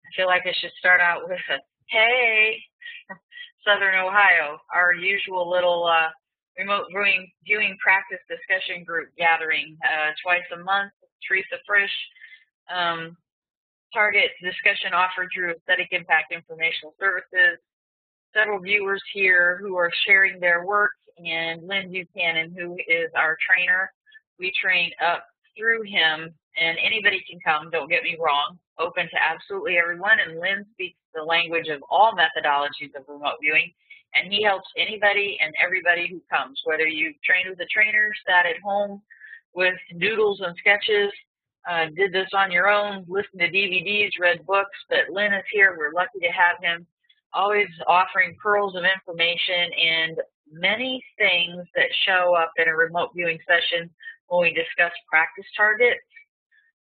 I feel like I should start out with a hey, Southern Ohio, our usual little remote viewing practice discussion group gathering twice a month. Teresa Frisch, um, target discussion offered through Aesthetic Impact Informational Services. Several viewers here who are sharing their work, and Lynn Buchanan, who is our trainer. We train up through him, and anybody can come, don't get me wrong, open to absolutely everyone, and Lynn speaks the language of all methodologies of remote viewing, and he helps anybody and everybody who comes, whether you trained with a trainer, sat at home with doodles and sketches, did this on your own, listened to DVDs, read books, but Lynn is here. We're lucky to have him, always offering pearls of information and many things that show up in a remote viewing session when we discuss practice targets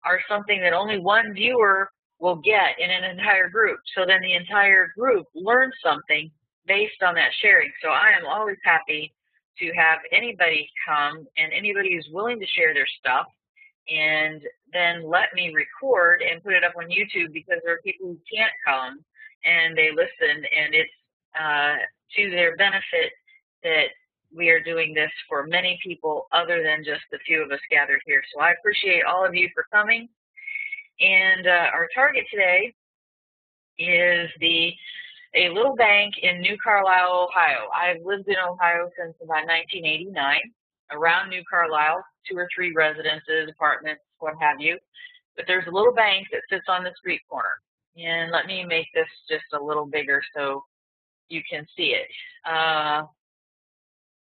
are something that only one viewer will get in an entire group. So then the entire group learns something based on that sharing. So I am always happy to have anybody come and anybody who's willing to share their stuff and then let me record and put it up on YouTube, because there are people who can't come and they listen, and it's to their benefit that we are doing this for many people other than just the few of us gathered here. So I appreciate all of you for coming. And our target today is a little bank in New Carlisle, Ohio. I've lived in Ohio since about 1989, around New Carlisle, 2 or 3 residences, apartments, what have you. But there's a little bank that sits on the street corner. And let me make this just a little bigger so you can see it.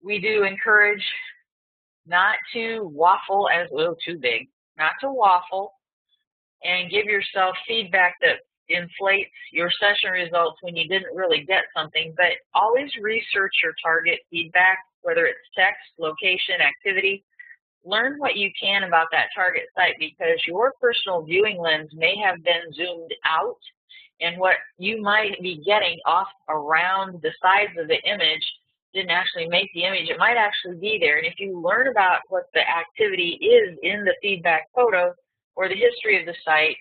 We do encourage not to waffle as too big, not to waffle, and give yourself feedback that inflates your session results when you didn't really get something, but always research your target feedback, whether it's text, location, activity. Learn what you can about that target site, because your personal viewing lens may have been zoomed out, and what you might be getting off around the sides of the image didn't actually make the image. It might actually be there. And if you learn about what the activity is in the feedback photo or the history of the site,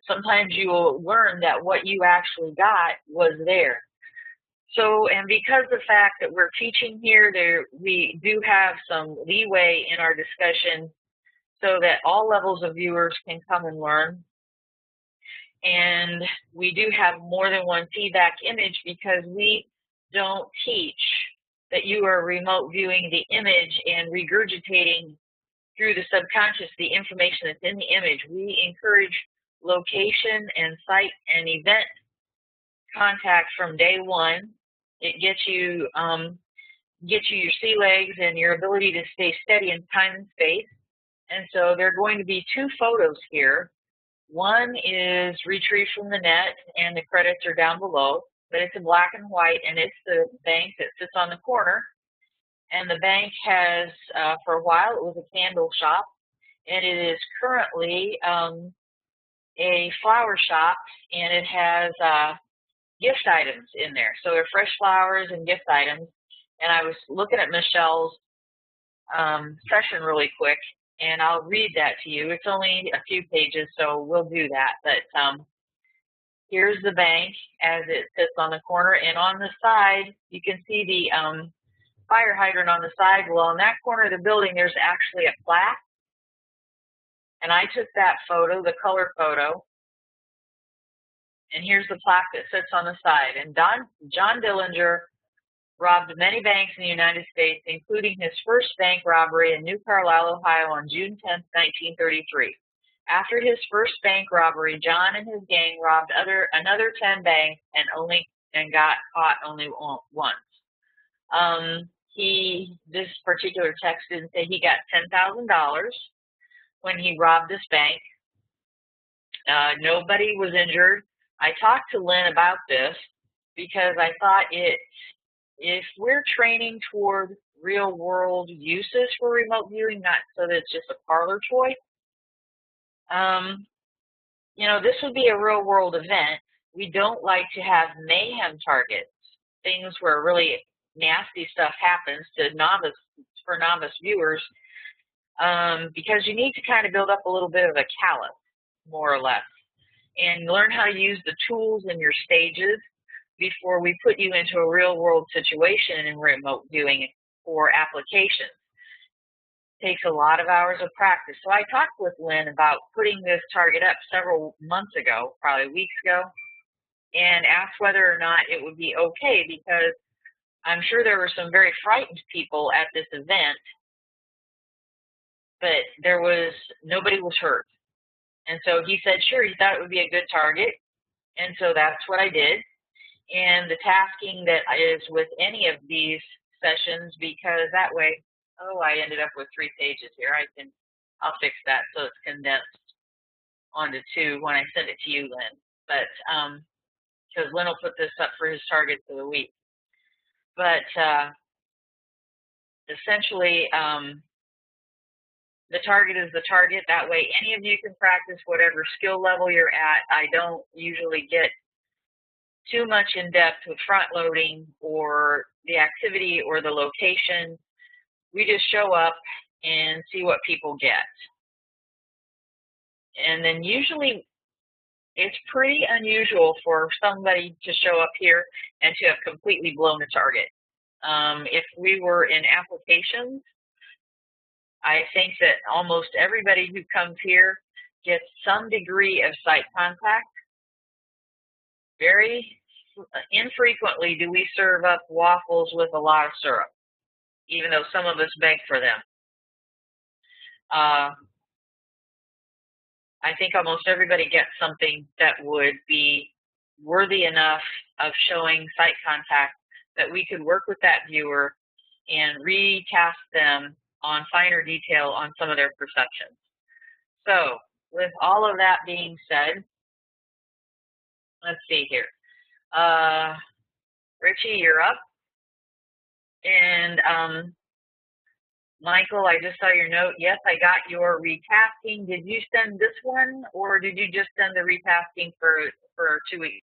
sometimes you will learn that what you actually got was there. So, and because of the fact that we're teaching here, we do have some leeway in our discussion so that all levels of viewers can come and learn. And we do have more than one feedback image, because we don't teach that you are remote viewing the image and regurgitating through the subconscious the information that's in the image. We encourage location and site and event contact from day one. It gets you your sea legs and your ability to stay steady in time and space. And so there are going to be 2 photos here. One is retrieved from the net, and the credits are down below, but it's in black and white, and it's the bank that sits on the corner. And the bank has, for a while, it was a candle shop, and it is currently a flower shop, and it has gift items in there. So they're fresh flowers and gift items. And I was looking at Michelle's session really quick, and I'll read that to you. It's only a few pages, so we'll do that. But here's the bank as it sits on the corner, and on the side, you can see the fire hydrant on the side. Well, in that corner of the building, there's actually a plaque, and I took that photo, the color photo, and here's the plaque that sits on the side. And John Dillinger robbed many banks in the United States, including his first bank robbery in New Carlisle, Ohio on June 10, 1933. After his first bank robbery, John and his gang robbed another 10 banks and got caught only once. This particular text didn't say he got $10,000 when he robbed this bank. Nobody was injured. I talked to Lynn about this because I thought if we're training toward real world uses for remote viewing, not so that it's just a parlor toy, this would be a real world event. We don't like to have mayhem targets, things where really nasty stuff happens for novice viewers, because you need to kind of build up a little bit of a callus, more or less. and learn how to use the tools in your stages before we put you into a real world situation in remote viewing for applications. It takes a lot of hours of practice. So I talked with Lynn about putting this target up several months ago, probably weeks ago, and asked whether or not it would be okay, because I'm sure there were some very frightened people at this event, but nobody was hurt. And so he said, sure, he thought it would be a good target. And so that's what I did. And the tasking that is with any of these sessions, because that way, I ended up with 3 pages here. I'll fix that so it's condensed onto 2 when I send it to you, Lynn. But because Lynn will put this up for his targets of the week. But essentially, the target is the target. That way, any of you can practice whatever skill level you're at. I don't usually get too much in depth with front loading or the activity or the location. We just show up and see what people get. And then usually it's pretty unusual for somebody to show up here and to have completely blown the target. If we were in applications, I think that almost everybody who comes here gets some degree of sight contact. Very infrequently do we serve up waffles with a lot of syrup, even though some of us beg for them. I think almost everybody gets something that would be worthy enough of showing sight contact that we could work with that viewer and retask them on finer detail on some of their perceptions. So with all of that being said, let's see here. Richie, you're up. And Michael, I just saw your note. Yes, I got your retasking. Did you send this one, or did you just send the retasking for 2 weeks?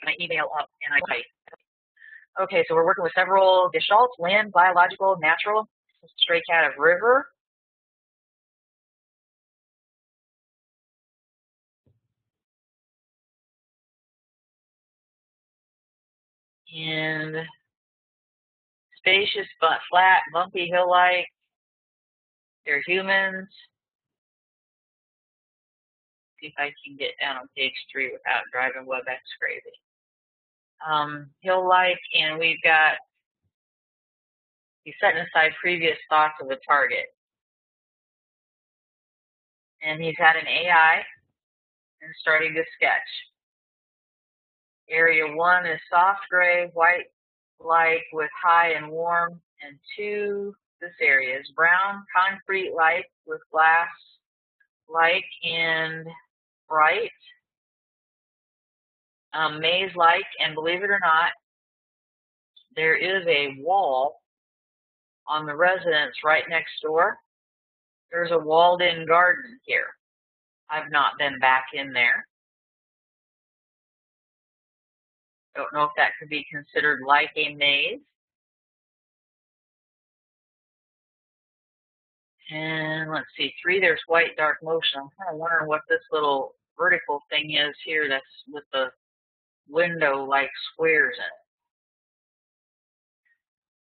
My email up and I write. Okay, so we're working with several gestalts: land, biological, natural, stray cat of river. And spacious, but flat, bumpy hill-like. They're humans. See if I can get down on page 3 without driving WebEx crazy. Hill-like, and he's setting aside previous thoughts of the target. And he's had an AI and starting to sketch. Area 1 is soft gray, white-like with high and warm, and 2, this area is brown, concrete-like with glass-like and bright, maze-like, and believe it or not, there is a wall on the residence right next door. There's a walled-in garden here. I've not been back in there. Don't know if that could be considered like a maze. And let's see, 3, there's white dark motion. I'm kind of wondering what this little vertical thing is here that's with the window-like squares in it.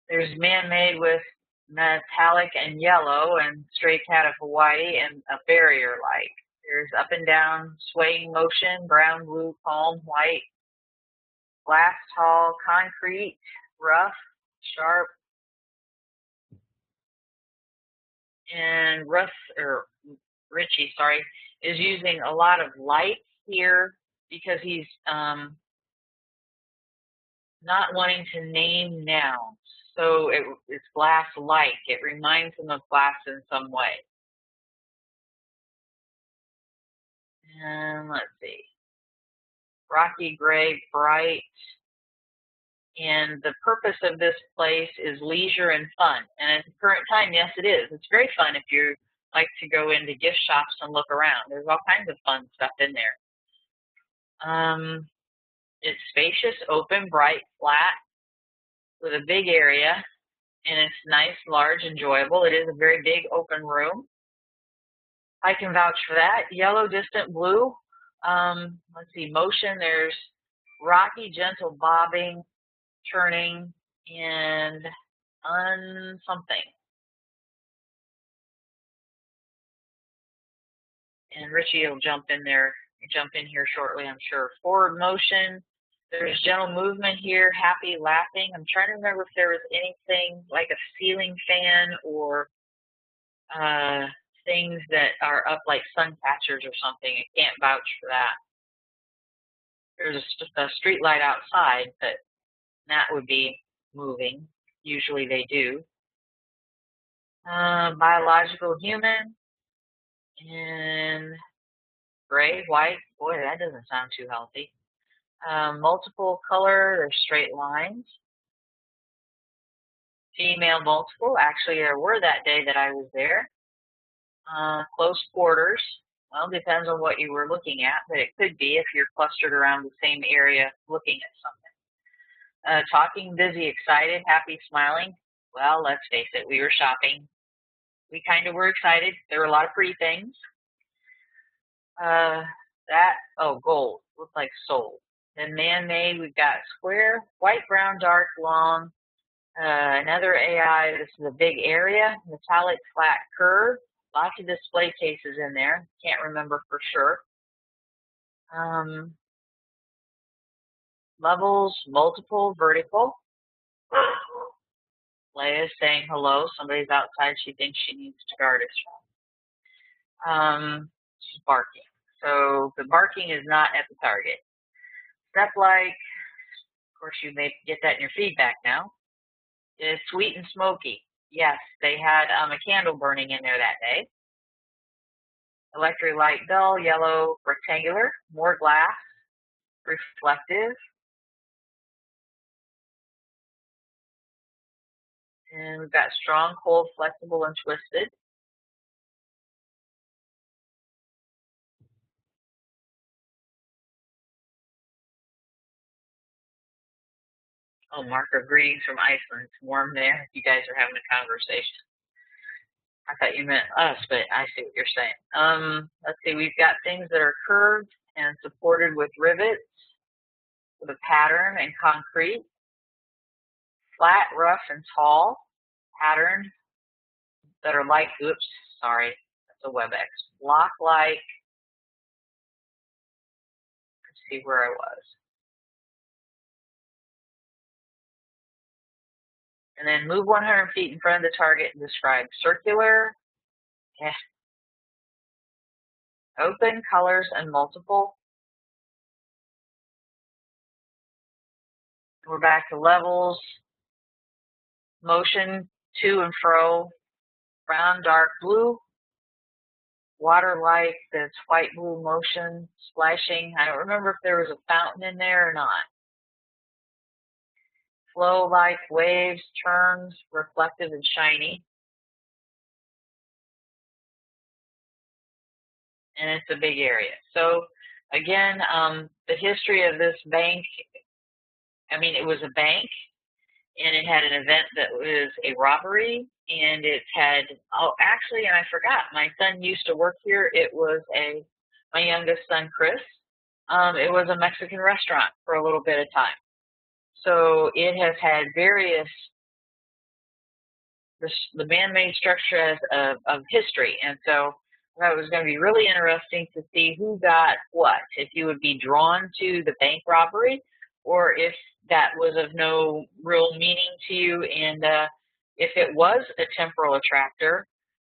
There's man-made with metallic and yellow and stray cat of Hawaii and a barrier-like. There's up and down swaying motion, brown, blue, calm, white, glass, tall, concrete, rough, sharp, and Richie, is using a lot of light here because he's not wanting to name nouns. So it's glass-like. It reminds him of glass in some way. And let's see. Rocky gray, bright. And the purpose of this place is leisure and fun. And at the current time, yes, it is. It's very fun if you like to go into gift shops and look around. There's all kinds of fun stuff in there. It's spacious, open, bright, flat, with a big area, and it's nice, large, enjoyable. It is a very big open room. I can vouch for that. Yellow, distant blue. Let's see, motion. There's rocky, gentle bobbing, turning, and something. And Richie will jump in here shortly, I'm sure. Forward motion. There's gentle movement here, happy, laughing. I'm trying to remember if there was anything like a ceiling fan or things that are up like sun catchers or something. I can't vouch for that. There's a street light outside, but that would be moving. Usually they do. Biological human. And gray, white. Boy, that doesn't sound too healthy. Multiple color, there's straight lines. Female multiple, actually there were that day that I was there. Close quarters, well, depends on what you were looking at, but it could be if you're clustered around the same area looking at something. Talking, busy, excited, happy, smiling. Well, let's face it, we were shopping. We kind of were excited. There were a lot of pretty things. Gold, looked like soul. Then man-made, we've got square, white, brown, dark, long. Another AI, this is a big area, metallic, flat curve. Lots of display cases in there. Can't remember for sure. Levels, multiple, vertical. Leia's saying hello. Somebody's outside. She thinks she needs to guard us from. She's barking. So the barking is not at the target. Step-like, of course you may get that in your feedback now, is sweet and smoky. Yes, they had a candle burning in there that day. Electric light dull, yellow, rectangular, more glass, reflective. And we've got strong, cold, flexible, and twisted. Oh, Marco, greetings from Iceland. It's warm there. You guys are having a conversation. I thought you meant us, but I see what you're saying. Let's see. We've got things that are curved and supported with rivets, with a pattern and concrete. Flat, rough, and tall. Patterned that are like, oops, sorry, that's a WebEx. Block-like. Let's see where I was. And then move 100 feet in front of the target and describe circular, open, colors, and multiple. We're back to levels, motion to and fro, brown, dark, blue, water-like, that's white, blue motion, splashing. I don't remember if there was a fountain in there or not. Flow like waves, turns, reflective and shiny. And it's a big area. So again, the history of this bank, it was a bank, and it had an event that was a robbery, and it had, and I forgot, my son used to work here. It was my youngest son, Chris. It was a Mexican restaurant for a little bit of time. So it has had various, the man-made structure of history. And so it was going to be really interesting to see who got what, if you would be drawn to the bank robbery or if that was of no real meaning to you. And if it was a temporal attractor,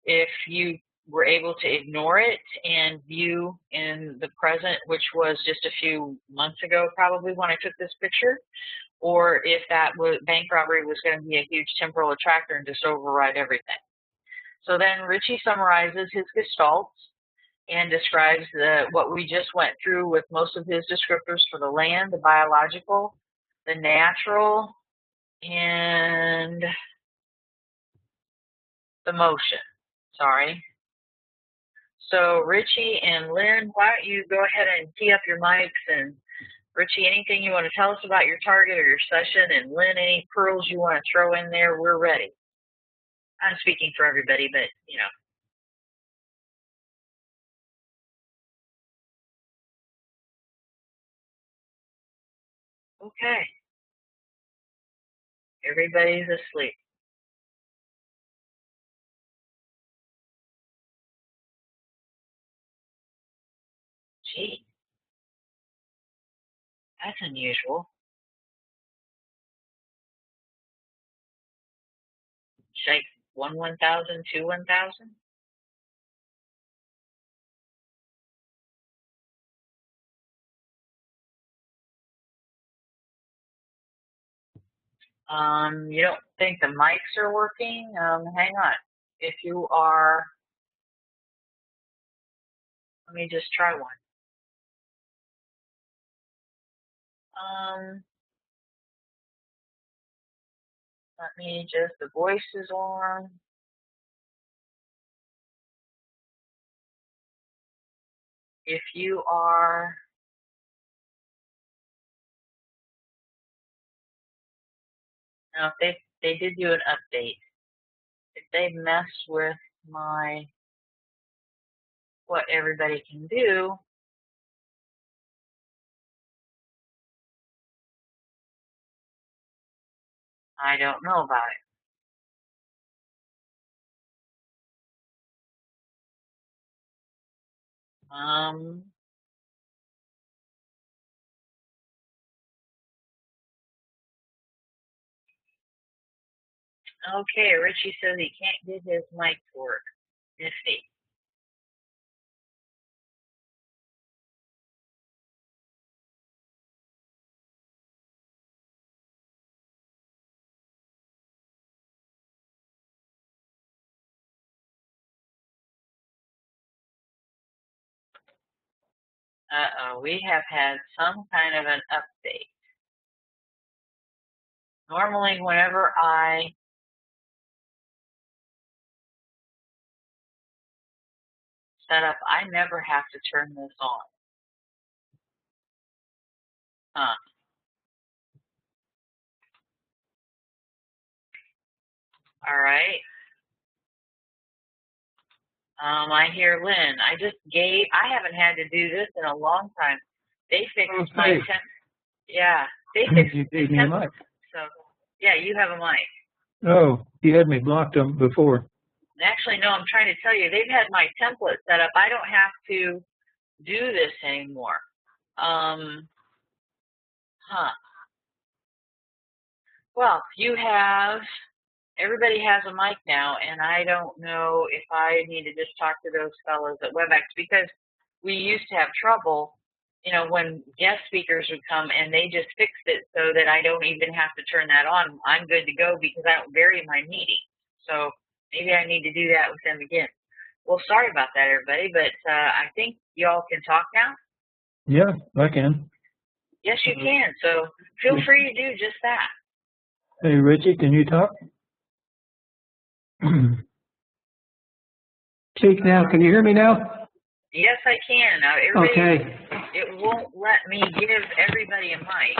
if you were able to ignore it and view in the present, which was just a few months ago probably when I took this picture, or if that bank robbery was going to be a huge temporal attractor and just override everything. So then Richie summarizes his gestalts and describes what we just went through with most of his descriptors for the land, the biological, the natural, and the motion. Sorry. So Richie and Lynn, why don't you go ahead and tee up your mics, and Richie, anything you want to tell us about your target or your session, and Lynn, any pearls you want to throw in there, we're ready. I'm speaking for everybody, but, you know. Okay. Everybody's asleep. Gee, that's unusual. Like 1,000, 1,000? You don't think the mics are working? Hang on. If you are, let me just try one. Let me just, the voice is on. If you are, now if they did do an update. If they mess with what everybody can do, I don't know about it. Okay, Richie says he can't get his mic to work. Nifty. Uh-oh, we have had some kind of an update. Normally, whenever I set up, I never have to turn this on. Huh. All right. I hear Lynn. I haven't had to do this in a long time. They fixed my temp. Yeah, they fixed you gave me a mic. So, yeah, you have a mic. Oh, you had me blocked them before. Actually, no, I'm trying to tell you, they've had my template set up. I don't have to do this anymore. Well, everybody has a mic now, and I don't know if I need to just talk to those fellows at WebEx, because we used to have trouble, when guest speakers would come, and they just fixed it so that I don't even have to turn that on. I'm good to go because I don't vary my meeting. So maybe I need to do that with them again. Well, sorry about that, everybody, but I think y'all can talk now. Yeah, I can. Yes, you can. So feel free to do just that. Hey, Richie, can you talk? Speak now. Can you hear me now? Yes, I can. Okay. It won't let me give everybody a mic.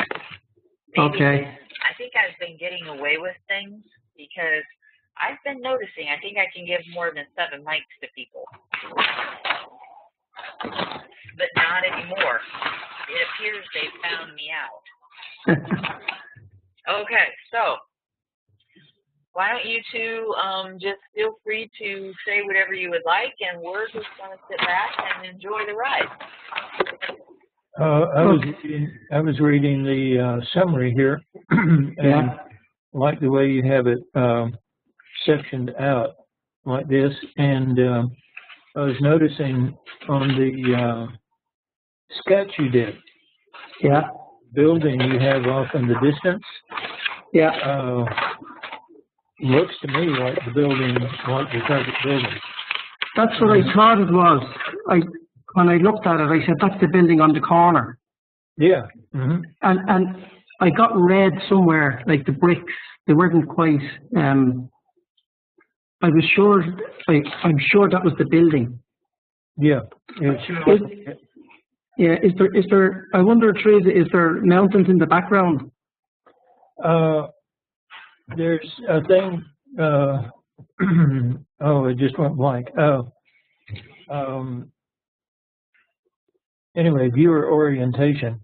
Okay. I think I've been getting away with things because I've been noticing I think I can give more than 7 mics to people. But not anymore. it appears they found me out. Okay, so why don't you two just feel free to say whatever you would like, and we're just going to sit back and enjoy the ride. I was reading the summary here, and like the way you have it sectioned out like this, and I was noticing on the sketch you did, building you have off in the distance, looks to me like the building, like the target building. That's what I thought it was. When I looked at it, I said, that's the building on the corner. Yeah. Mm-hmm. And I got read somewhere, like the bricks, they weren't quite, I was sure, I'm sure that was the building. Yeah. Is there, I wonder, Teresa, is there mountains in the background? There's a thing, oh, it just went blank. Anyway, viewer orientation.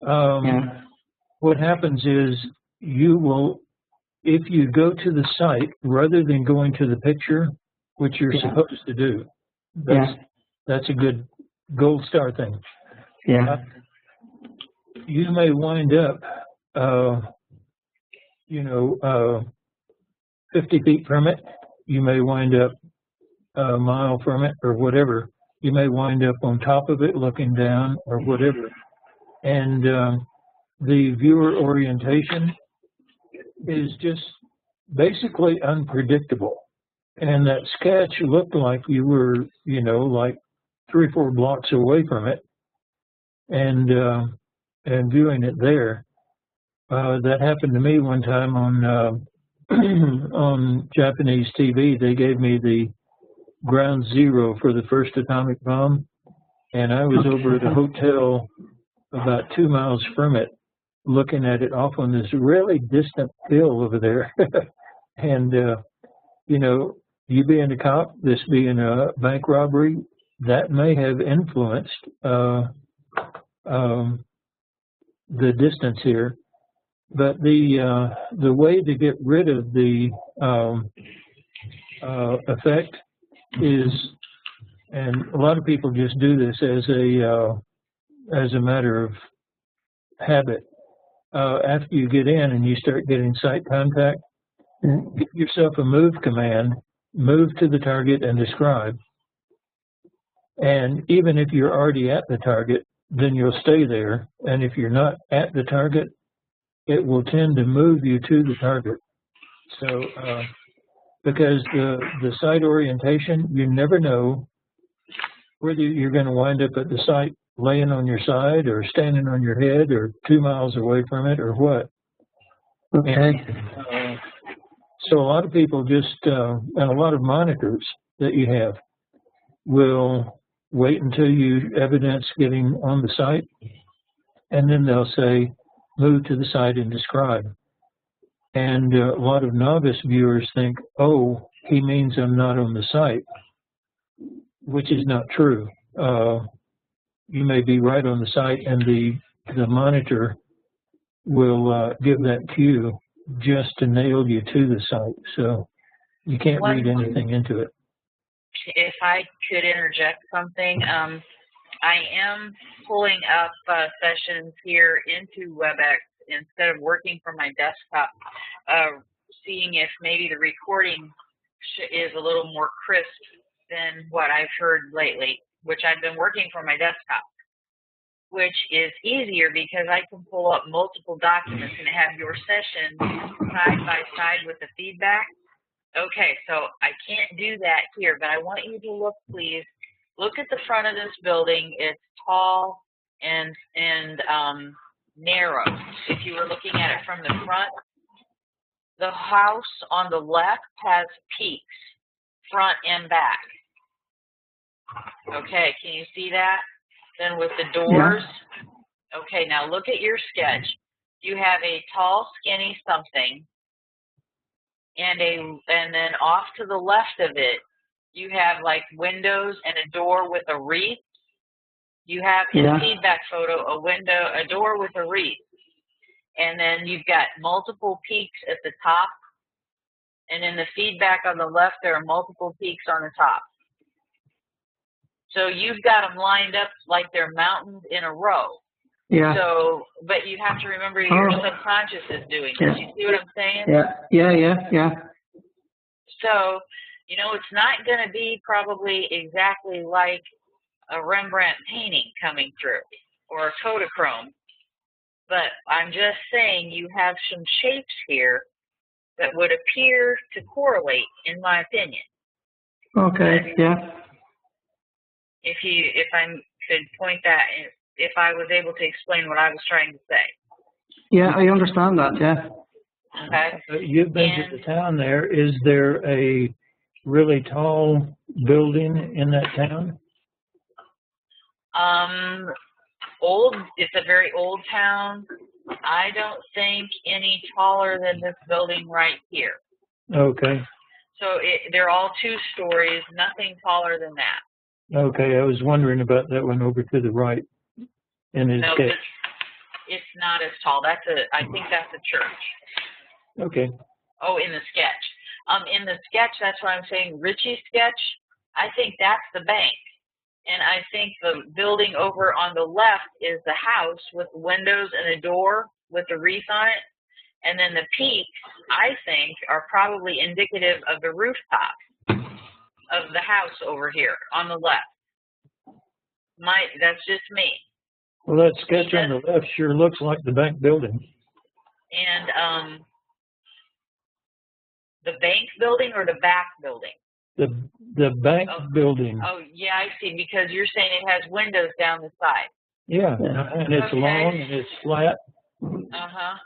What happens is you will, if you go to the site, rather than going to the picture, which you're supposed to do, that's a good gold star thing. You may wind up, 50 feet from it. You may wind up a mile from it or whatever. You may wind up on top of it looking down or whatever. And the viewer orientation is just basically unpredictable. And that sketch looked like you were, like 3 or 4 blocks away from it and viewing it there. That happened to me one time on on Japanese TV. They gave me the ground zero for the first atomic bomb, and I was over at a hotel about 2 miles from it, looking at it off on this really distant hill over there. And you being a cop, this being a bank robbery, that may have influenced the distance here. But the way to get rid of the effect is, and a lot of people just do this as a matter of habit. After you get in and you start getting sight contact, give yourself a move command, move to the target and describe. And even if you're already at the target, then you'll stay there. And if you're not at the target, it will tend to move you to the target. So, because the sight orientation, you never know whether you're going to wind up at the site laying on your side or standing on your head or 2 miles away from it or what. Okay. And, so a lot of people just, and a lot of monitors that you have will wait until you evidence getting on the site, and then they'll say, move to the site and describe. And a lot of novice viewers think, oh, he means I'm not on the site, which is not true. You may be right on the site, and the monitor will give that cue just to nail you to the site. So you can't read anything into it. If I could interject something, I am pulling up sessions here into WebEx instead of working from my desktop, seeing if maybe the recording is a little more crisp than what I've heard lately, which I've been working from my desktop, which is easier because I can pull up multiple documents and have your session side by side with the feedback. Okay, so I can't do that here, but I want you to look, please. Look at the front of this building. It's tall and narrow. If you were looking at it from the front, the house on the left has peaks, front and back. Okay, can you see that? Then with the doors. Okay, now look at your sketch. You have a tall, skinny something, and then off to the left of it, you have like windows and a door with a wreath. You have in Yeah. the feedback photo a window, a door with a wreath, and then you've got multiple peaks at the top, and in the feedback on the left there are multiple peaks on the top. So you've got them lined up like they're mountains in a row. Yeah. So, but you have to remember your subconscious is doing this. You see what I'm saying? Yeah. So, you know, it's not going to be probably exactly like a Rembrandt painting coming through or a Kodachrome. But I'm just saying you have some shapes here that would appear to correlate, in my opinion. Okay. Yeah. If I could point that, if I was able to explain what I was trying to say. Yeah, I understand that. Yeah. Okay. You've been to the town there. Is there a really tall building in that town? Old. It's a very old town. I don't think any taller than this building right here. Okay. So they're all 2 stories, nothing taller than that. Okay, I was wondering about that one over to the right in his No, sketch. it's not as tall. I think that's a church. Okay. Oh, in the sketch. In the sketch, that's why I'm saying Richie's sketch. I think that's the bank. And I think the building over on the left is the house with windows and a door with a wreath on it. And then the peaks, I think, are probably indicative of the rooftop of the house over here on the left. That's just me. Well, that sketch on the left sure looks like the bank building. And the bank building or the back building? The bank building. Oh, yeah, I see, because you're saying it has windows down the side. Yeah, and it's long and it's flat. Uh-huh.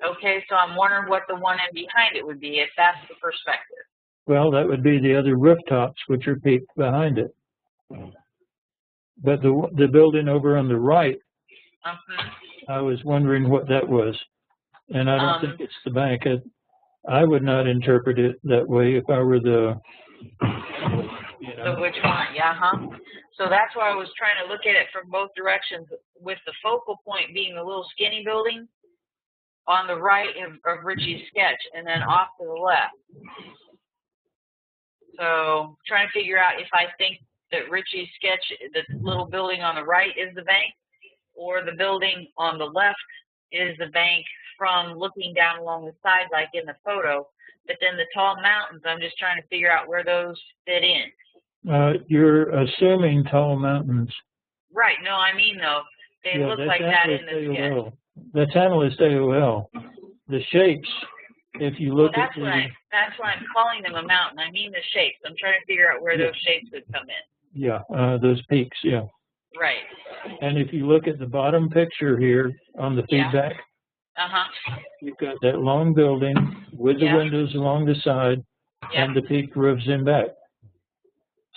Okay, so I'm wondering what the one in behind it would be, if that's the perspective. Well, that would be the other rooftops, which are peaked behind it. But the building over on the right, I was wondering what that was. And I don't think it's the bank. I would not interpret it that way if I were the, you know. So which one? Yeah, So that's why I was trying to look at it from both directions, with the focal point being the little skinny building on the right of Richie's sketch, and then off to the left. So trying to figure out if I think that Richie's sketch, the little building on the right, is the bank, or the building on the left is the bank from looking down along the side like in the photo. But then the tall mountains, I'm just trying to figure out where those fit in. You're assuming tall mountains. Right. No, I mean, though, they look like that in the sketch. That's analyst AOL. The shapes, if you look at that's why I'm calling them a mountain. I mean the shapes. I'm trying to figure out where those shapes would come in. Yeah, those peaks, yeah. Right. And if you look at the bottom picture here on the feedback, you've got that long building with the windows along the side and the peaked roofs in back.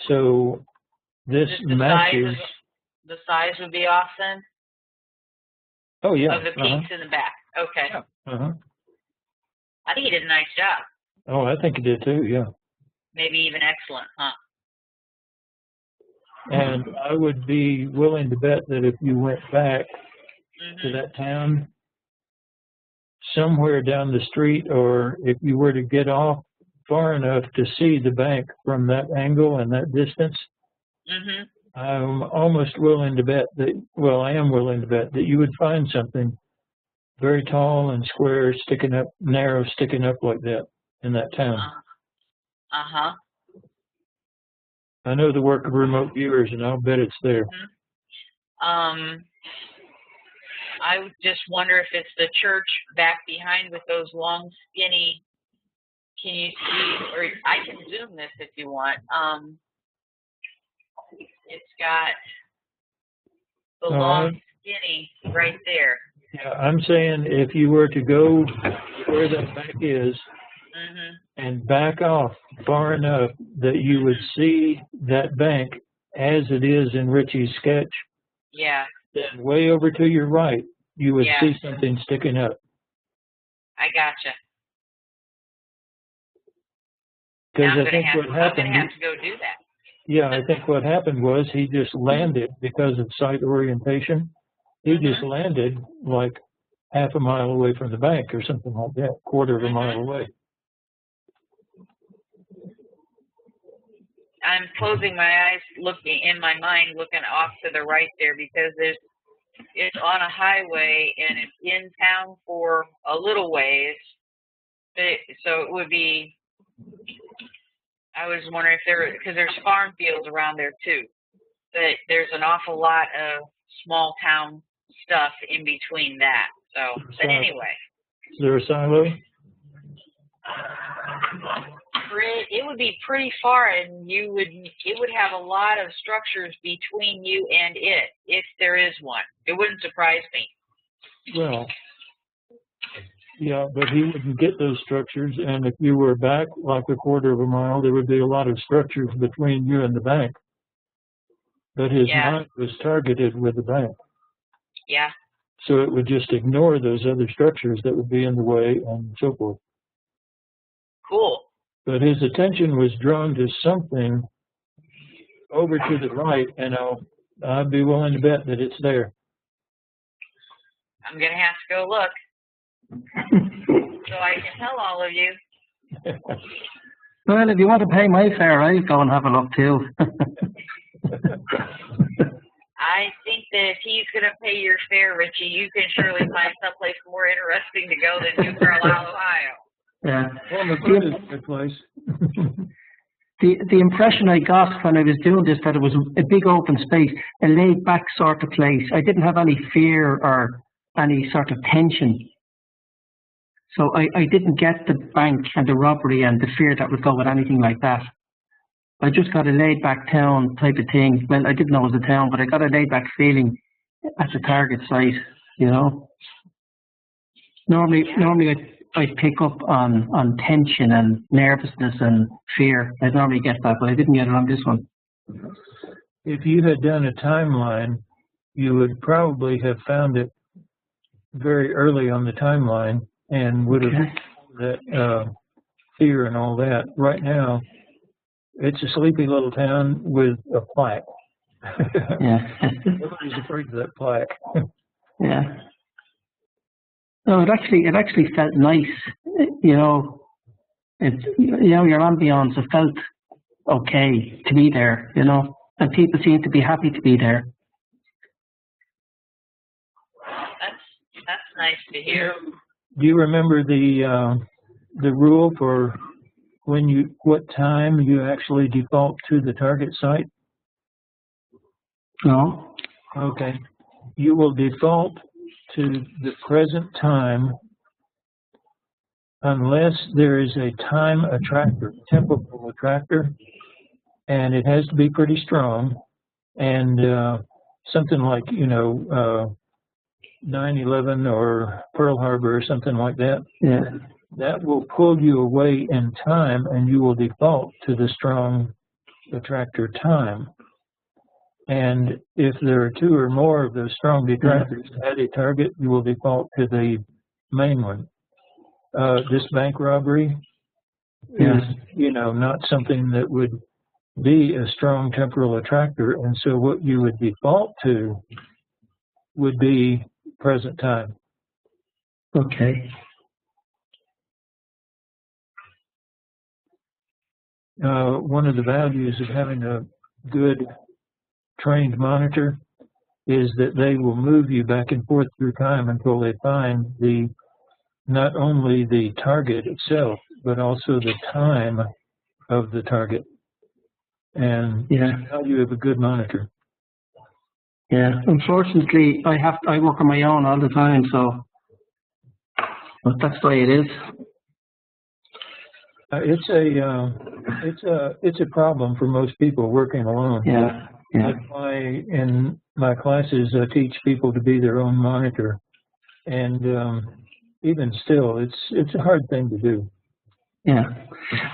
So this matches. The size would be off then? Oh, yeah. Of the peaks in the back. Okay. Yeah. I think he did a nice job. Oh, I think he did too, yeah. Maybe even excellent, huh? And I would be willing to bet that if you went back to that town, somewhere down the street, or if you were to get off far enough to see the bank from that angle and that distance, I'm almost willing to bet that, well, I am willing to bet that you would find something very tall and square, sticking up, narrow, sticking up like that in that town. I know the work of remote viewers, and I'll bet it's there. I just wonder if it's the church back behind with those long, skinny. Can you see? Or I can zoom this if you want. It's got the long, skinny right there. Yeah, I'm saying if you were to go where that bank is and back off far enough that you would see that bank as it is in Richie's sketch. Yeah. Then way over to your right, you would see something sticking up. I gotcha. Because I think what happened. I'm gonna have to go do that. Yeah, I think what happened was he just landed because of sight orientation. He just landed like half a mile away from the bank or something like that, quarter of a mile away. I'm closing my eyes, looking in my mind, looking off to the right there because it's on a highway and it's in town for a little ways. So it would be. I was wondering if because there's farm fields around there too. But there's an awful lot of small town stuff in between that. So, but anyway. Is there a silo? It would be pretty far, and it would have a lot of structures between you and it, if there is one. It wouldn't surprise me. Well, yeah, but he wouldn't get those structures, and if you were back like a quarter of a mile, there would be a lot of structures between you and the bank. But his mind was targeted with the bank. Yeah. So it would just ignore those other structures that would be in the way and so forth. Cool. But his attention was drawn to something over to the right, and I'd be willing to bet that it's there. I'm going to have to go look so I can tell all of you. Well, if you want to pay my fare, I'll go and have a look too. I think that if he's going to pay your fare, Richie, you can surely find someplace more interesting to go than New Carlisle, Ohio. Yeah. Well, McCoy is a good place. The impression I got when I was doing this, that it was a big open space, a laid back sort of place. I didn't have any fear or any sort of tension. So I didn't get the bank and the robbery and the fear that would go with anything like that. I just got a laid back town type of thing. Well, I didn't know it was a town, but I got a laid back feeling at the target site, you know. Normally I'd pick up on tension and nervousness and fear. I'd normally get that, but I didn't get it on this one. If you had done a timeline, you would probably have found it very early on the timeline and would have that fear and all that. Right now, it's a sleepy little town with a plaque. Yeah. Nobody's afraid of that plaque. Yeah. No, it actually felt nice, you know. Your ambience, it felt okay to be there, you know, and people seem to be happy to be there. That's nice to hear. Do you remember the rule for what time you actually default to the target site? No. Okay. You will default to the present time unless there is a time attractor, temporal attractor, and it has to be pretty strong, and something like, 9/11 or Pearl Harbor or something like that. Yeah. That will pull you away in time, and you will default to the strong attractor time. And if there are two or more of those strong detractors at a target, you will default to the main one. This bank robbery is, not something that would be a strong temporal attractor, and so what you would default to would be present time. Okay. One of the values of having a good trained monitor is that they will move you back and forth through time until they find not only the target itself, but also the time of the target. And now you have a good monitor. Yeah, unfortunately, I work on my own all the time, so but that's the way it is. It's a problem for most people working alone. Yeah. That's why in my classes I teach people to be their own monitor, and even still, it's a hard thing to do. Yeah.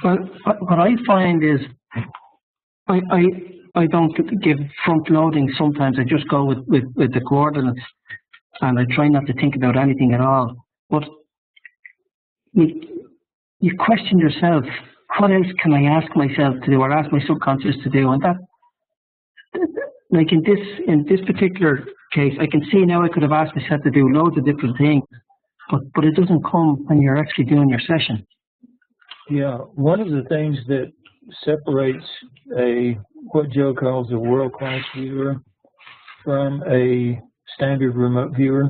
Well, what I find is I don't give front loading sometimes. I just go with the coordinates, and I try not to think about anything at all. But you question yourself, what else can I ask myself to do or ask my subconscious to do? And that, like in this particular case, I can see now I could have asked myself to do loads of different things, but it doesn't come when you're actually doing your session. Yeah, one of the things that separates what Joe calls a world-class viewer from a standard remote viewer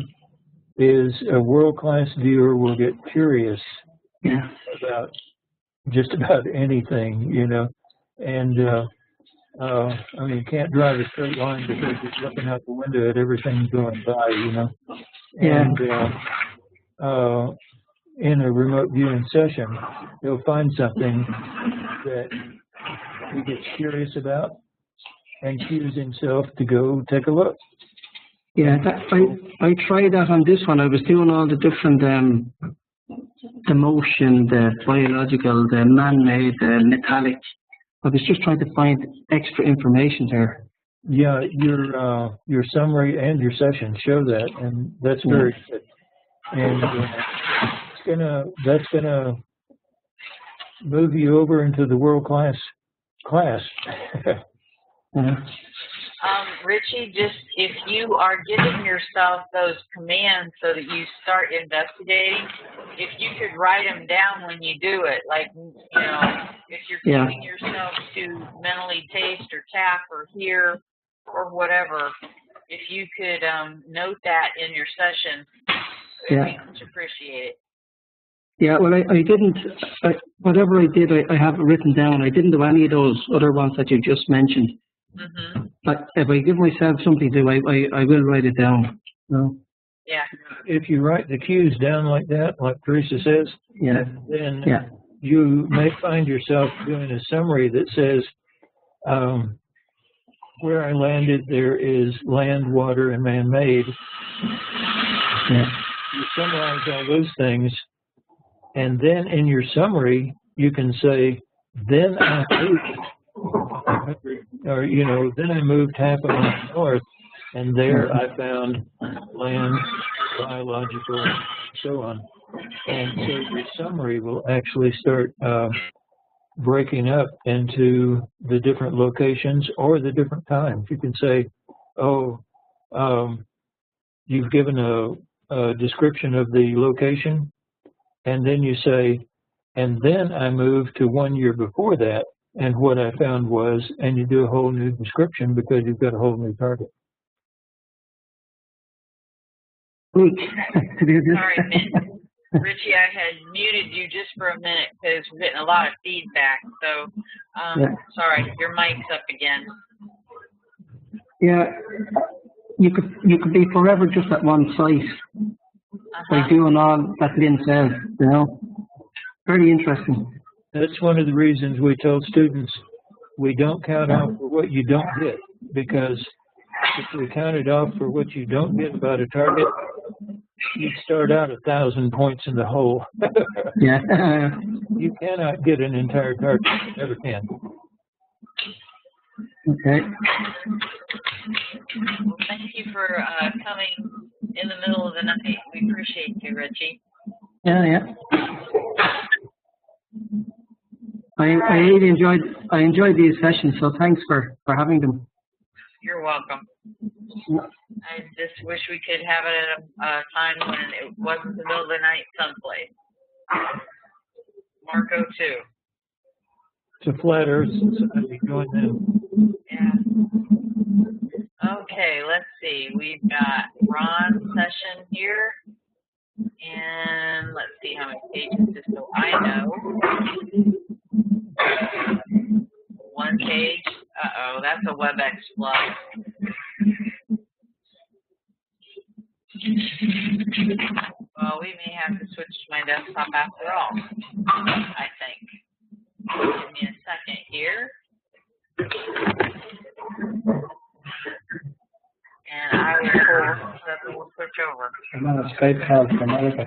is a world-class viewer will get curious about just about anything, you know, and I mean, you can't drive a straight line because you're looking out the window at everything going by, you know, and in a remote viewing session, he'll find something that he gets curious about and cues himself to go take a look. Yeah, I tried that on this one. I was doing all the different the motion, the biological, the man-made, the metallic. I was just trying to find extra information there. Yeah, your summary and your session show that, and that's very good. And that's gonna move you over into the world class. Richie, just if you are giving yourself those commands so that you start investigating, if you could write them down when you do it, like, you know, if you're getting yourself to mentally taste or tap or hear or whatever, if you could note that in your session, it'd be much appreciated. Yeah, well, I didn't, whatever I did, I have it written down. I didn't do any of those other ones that you just mentioned. Mm-hmm. But if I give myself something to do, I will write it down. No? Yeah. If you write the cues down like that, like Teresa says, then you may find yourself doing a summary that says, where I landed, there is land, water, and man-made. You summarize all those things, and then in your summary, you can say, then I moved, or, you know, then I moved half a mile north, and there I found land, biological, and so on. And so your summary will actually start breaking up into the different locations or the different times. You can say, oh, you've given a description of the location, and then you say, and then I moved to 1 year before that, and what I found was, and you do a whole new description because you've got a whole new target. Sorry, Richie, I had muted you just for a minute because we're getting a lot of feedback. So, sorry, your mic's up again. Yeah, you could be forever just at one site by doing all that Lynn says. You know, very interesting. That's one of the reasons we tell students we don't count off for what you don't get, because if we counted off for what you don't get about a target, you'd start out 1,000 points in the hole. You cannot get an entire target. You never can. Okay. Well, thank you for coming in the middle of the night. We appreciate you, Richie. Yeah. I really enjoyed these sessions, so thanks for having them. You're welcome. I just wish we could have it at a time when it wasn't the middle of the night someplace. Marco, too. It's a flat earth society. Join them. Yeah. Okay, let's see. We've got Ron's session here. And let's see how many pages just so I know. 1 page. Uh-oh, that's a WebEx flood. Well, we may have to switch to my desktop after all, I think. Give me a second here. And I will pull stuff and we'll switch over. I'm on a Skype call from America.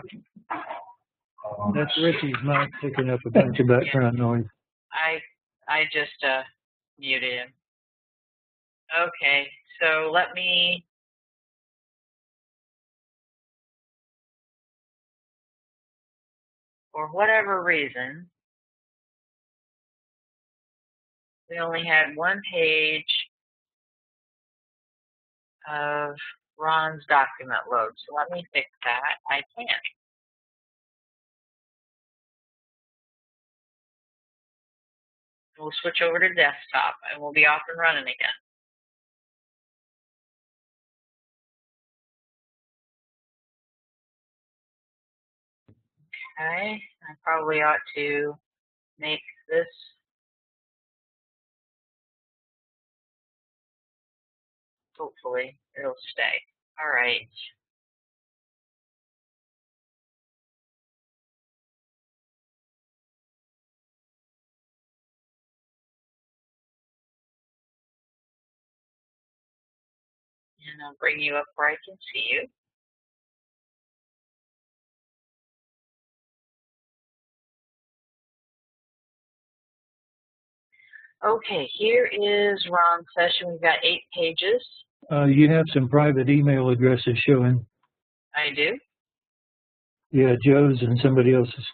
That's Richie's mic picking up a bunch of background noise. I just muted him. Okay, so let me. For whatever reason, we only had one page of Ron's document load. So let me fix that. I can. We'll switch over to desktop and we'll be off and running again. Okay, I probably ought to make this hopefully it'll stay. All right. And I'll bring you up where I can see you. Okay, here is Ron's session. We've got 8 pages. You have some private email addresses showing. I do. Yeah, Joe's and somebody else's.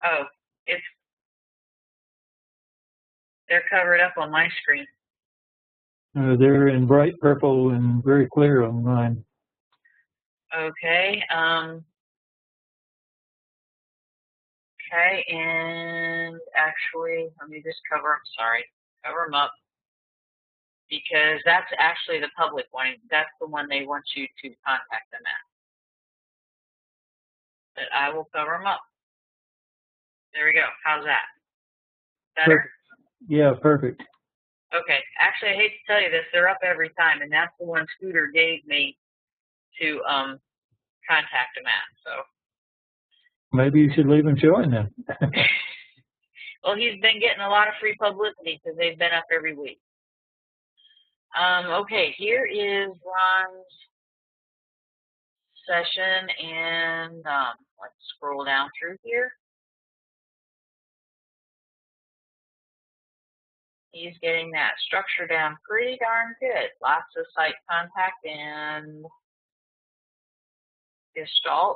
Oh, they're covered up on my screen. They're in bright purple and very clear on mine. Okay. Okay, and actually, let me just cover them up, because that's actually the public one. That's the one they want you to contact them at. But I will cover them up. There we go. How's that? Better? Perfect. Yeah, perfect. Okay. Actually, I hate to tell you this, they're up every time, and that's the one Scooter gave me to contact them at. So maybe you should leave them showing then. well, he's been getting a lot of free publicity because they've been up every week. Okay, here is Ron's session, and let's scroll down through here. He's getting that structure down pretty darn good. Lots of site contact and gestalts.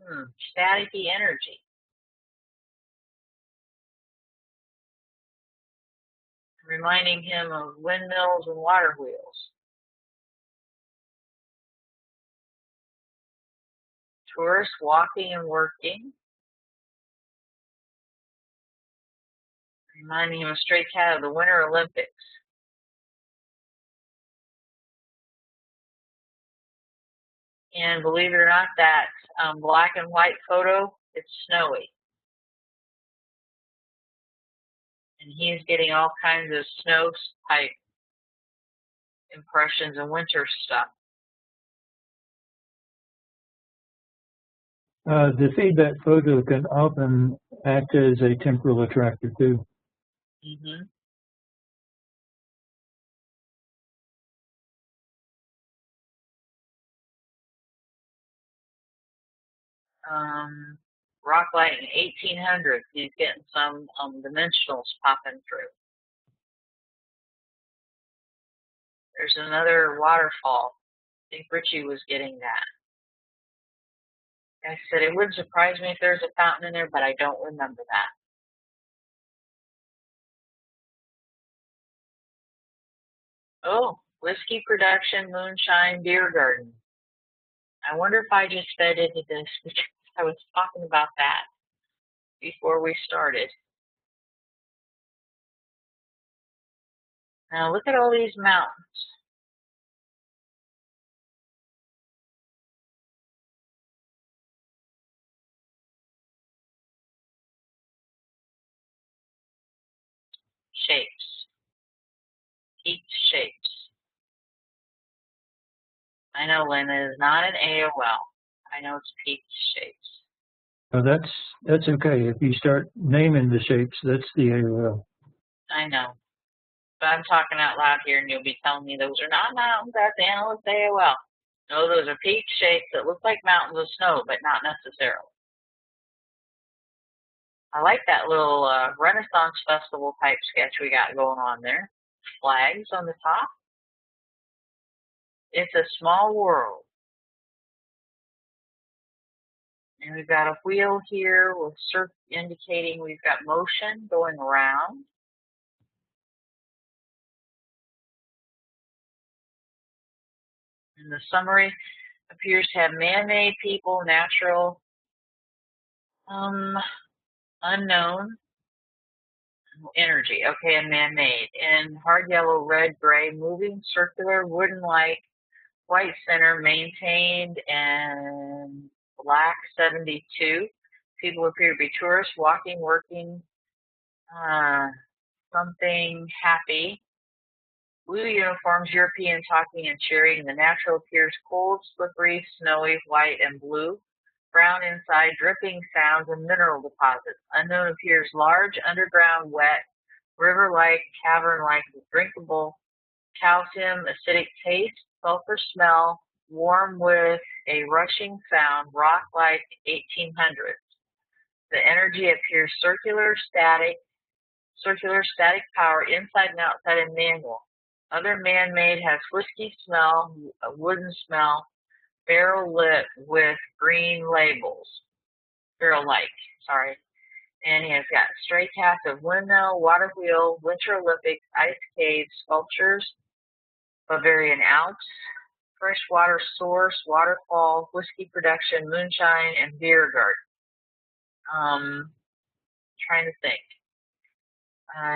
Staticky energy. Reminding him of windmills and water wheels. Tourists walking and working. Reminding him of Stray Cat of the Winter Olympics. And believe it or not, that black and white photo, it's snowy. And he's getting all kinds of snow type impressions and winter stuff. The feedback photo can often act as a temporal attractor too. Mm-hmm. Rock light in 1800. He's getting some dimensionals popping through. There's another waterfall. I think Richie was getting that. I said it wouldn't surprise me if there's a fountain in there, but I don't remember that. Oh, whiskey production, moonshine, beer garden. I wonder if I just fed into this because I was talking about that before we started. Now look at all these mountains. Shapes. Peaked shapes. I know, Lynn, it is not an AOL. I know it's peaked shapes. So that's okay. If you start naming the shapes, that's the AOL. I know. But I'm talking out loud here, and you'll be telling me those are not mountains. That's analyst AOL. No, those are peaked shapes that look like mountains of snow, but not necessarily. I like that little Renaissance Festival type sketch we got going on there. Flags on the top. It's a small world. And we've got a wheel here with indicating we've got motion going around. And the summary appears to have man-made, people, natural, unknown, energy. Okay, and man-made. And hard yellow, red, gray, moving, circular, wooden-like, white center, maintained, and black 72. People appear to be tourists, walking, working, something happy. Blue uniforms, European, talking and cheering. The natural appears cold, slippery, snowy, white, and blue. Brown inside, dripping sounds and mineral deposits. Unknown appears large, underground, wet, river-like, cavern-like, drinkable, calcium, acidic taste, sulfur smell, warm with a rushing sound, rock-like 1800s. The energy appears circular, static power inside and outside and manual. Other man-made has whiskey smell, a wooden smell, barrel lit with green labels. Barrel-like, sorry. And he has got stray cast of windmill, water wheel, Winter Olympics, ice caves, sculptures, Bavarian Alps, freshwater source, waterfall, whiskey production, moonshine, and beer garden. Trying to think.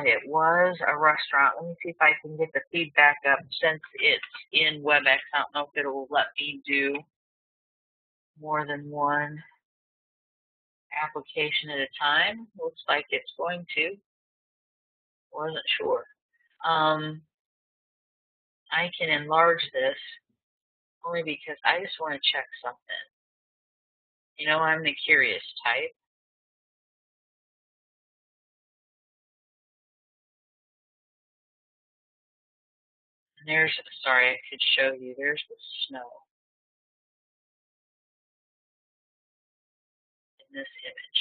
It was a restaurant. Let me see if I can get the feedback up since it's in WebEx. I don't know if it will let me do more than one application at a time. Looks like it's going to. Wasn't sure. I can enlarge this only because I just want to check something. You know, I'm the curious type. And there's, sorry, I could show you. There's the snow in this image.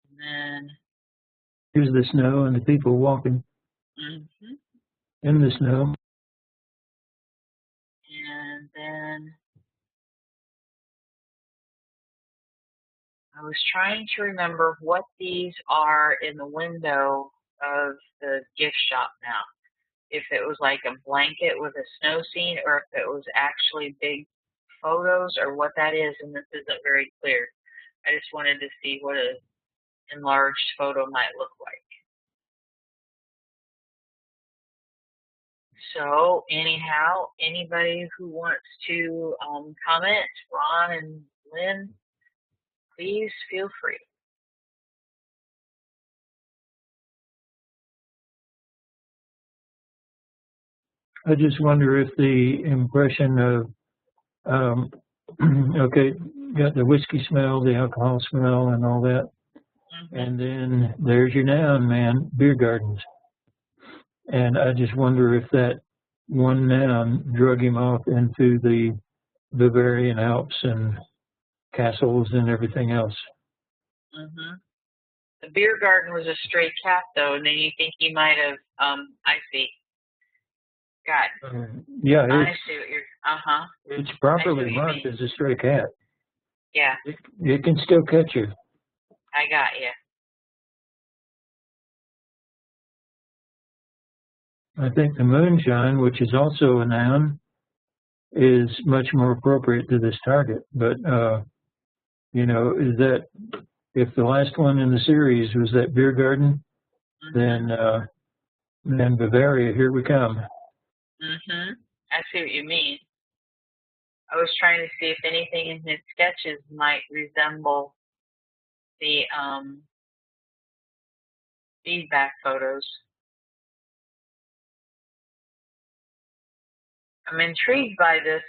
And then Here's the snow and the people walking in the snow. And then I was trying to remember what these are in the window of the gift shop now. If it was like a blanket with a snow scene or if it was actually big photos or what that is, and this isn't very clear. I just wanted to see what an enlarged photo might look like. So anyhow, anybody who wants to comment, Ron and Lynn, please feel free. I just wonder if the impression of, okay, got the whiskey smell, the alcohol smell, and all that. And then there's your noun, man, beer gardens. And I just wonder if that one noun drug him off into the Bavarian Alps and castles and everything else. The beer garden was a stray cat, though, and then you think he might have, I see. Got it. Yeah, I see what you're, it's properly marked as a stray cat. Yeah. It can still catch you. I got you. I think the moonshine, which is also a noun, is much more appropriate to this target. But, you know, is that if the last one in the series was that beer garden, then Bavaria, here we come. I see what you mean. I was trying to see if anything in his sketches might resemble the feedback photos. I'm intrigued by this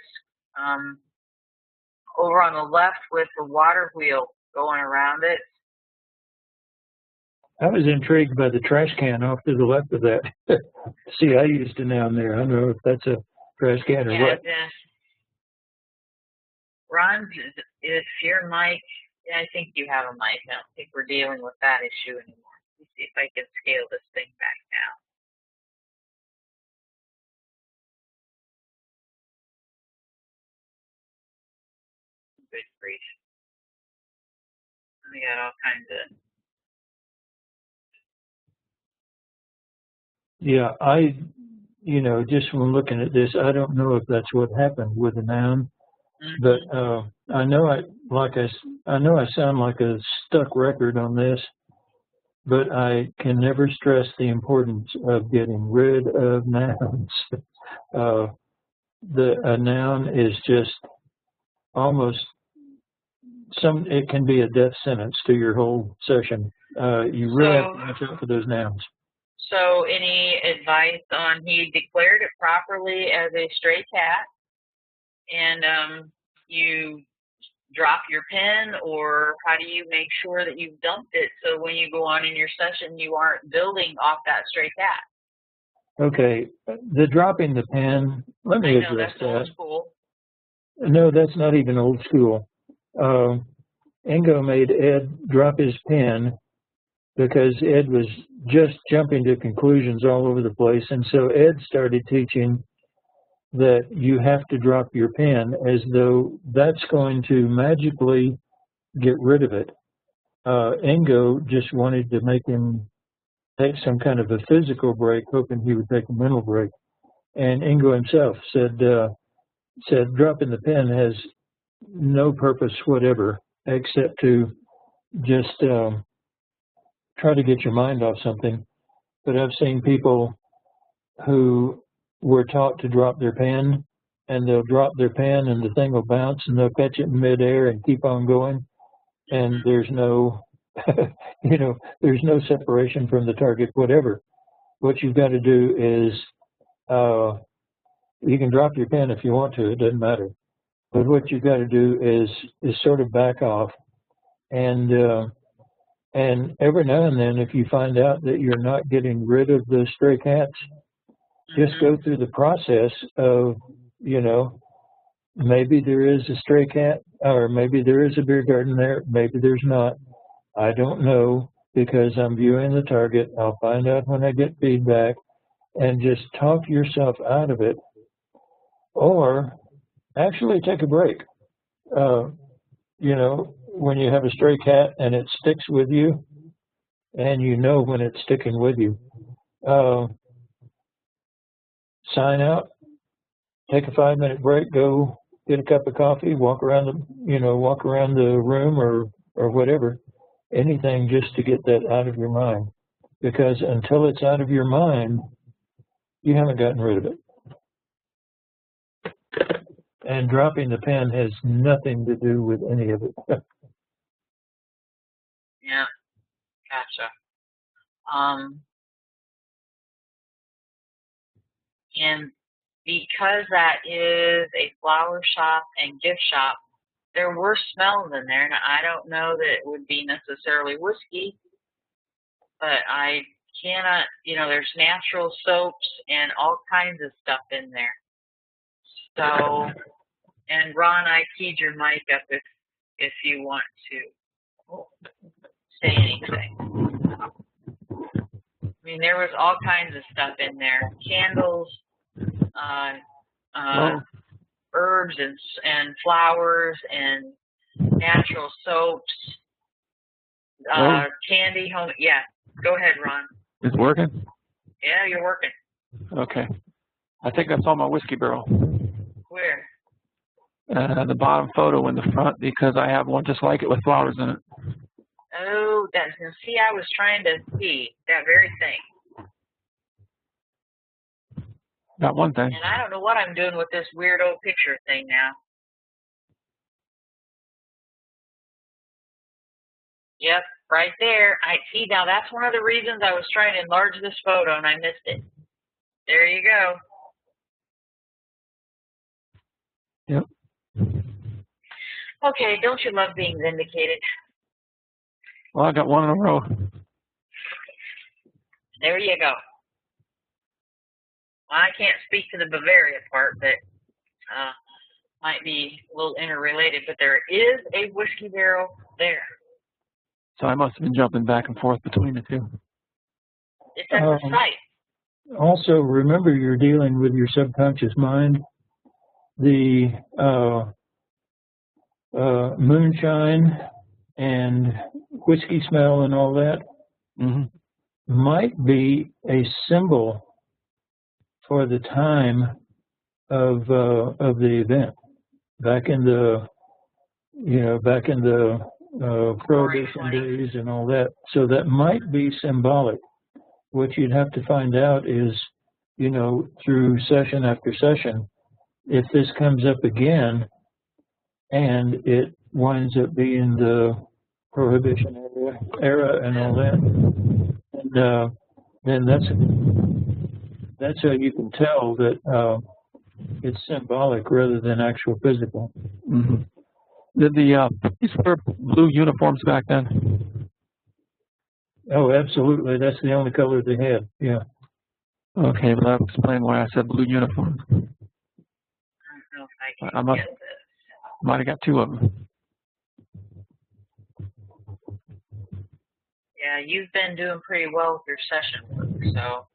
over on the left with the water wheel going around it. I was intrigued by the trash can off to the left of that. See, I used a noun there. I don't know if that's a trash can or what. Ron, is your mic? Yeah, I think you have a mic. I don't think we're dealing with that issue anymore. Let me see if I can scale this thing back now. grief. We got all kinds of. Yeah, just from looking at this, I don't know if that's what happened with the noun, but I know I sound like a stuck record on this, but I can never stress the importance of getting rid of nouns. A noun is just almost it can be a death sentence to your whole session. You really have to watch out for those nouns. So any advice on he declared it properly as a stray cat, and you drop your pen, or how do you make sure that you've dumped it so when you go on in your session you aren't building off that stray cat? Okay, the dropping the pen, let me address that. Old school. No, that's not even old school. Ingo made Ed drop his pen because Ed was just jumping to conclusions all over the place. And so Ed started teaching that you have to drop your pen as though that's going to magically get rid of it. Ingo just wanted to make him take some kind of a physical break, hoping he would take a mental break. And Ingo himself said dropping the pen has no purpose whatever except to just try to get your mind off something. But I've seen people who were taught to drop their pen, and they'll drop their pen and the thing will bounce and they'll catch it in midair and keep on going. And there's no, there's no separation from the target, whatever. What you've got to do is, you can drop your pen if you want to, it doesn't matter. But what you've got to do is sort of back off. And every now and then, if you find out that you're not getting rid of the stray cats, just go through the process of, maybe there is a stray cat, or maybe there is a beer garden there, maybe there's not. I don't know, because I'm viewing the target. I'll find out when I get feedback, and just talk yourself out of it, or actually take a break. When you have a stray cat and it sticks with you, and you know when it's sticking with you, sign out, take a 5-minute break, go get a cup of coffee, walk around the room or whatever, anything just to get that out of your mind. Because until it's out of your mind, you haven't gotten rid of it. And dropping the pen has nothing to do with any of it. Yeah, gotcha. And because that is a flower shop and gift shop, there were smells in there. Now, I don't know that it would be necessarily whiskey, but I cannot, there's natural soaps and all kinds of stuff in there. So, and Ron, I keyed your mic up if you want to say anything. I mean, there was all kinds of stuff in there. Candles, herbs and flowers and natural soaps, candy, home. Yeah, go ahead, Ron. It's working? Yeah, you're working. Okay. I think I saw my whiskey barrel. Where? The bottom photo in the front, because I have one just like it with flowers in it. Oh, see, I was trying to see that very thing. Got one thing. And I don't know what I'm doing with this weird old picture thing now. Yep, right there. I see. Now that's one of the reasons I was trying to enlarge this photo and I missed it. There you go. Yep. Okay, don't you love being vindicated? Well, I got one in a row. There you go. Well, I can't speak to the Bavaria part, but might be a little interrelated. But there is a whiskey barrel there. So I must have been jumping back and forth between the two. It's at the site. Also, remember you're dealing with your subconscious mind. The moonshine and whiskey smell and all that might be a symbol for the time of the event back in the Prohibition days and all that. So that might be symbolic. What you'd have to find out is, through session after session, if this comes up again and it winds up being the Prohibition era and all that, and then that's how you can tell that it's symbolic rather than actual physical. Did the police wear blue uniforms back then? Oh, absolutely. That's the only color they had. Yeah. Okay, well, that would explain why I said blue uniforms. I don't know if I can get this. Might have got two of them. Yeah, you've been doing pretty well with your session work, so.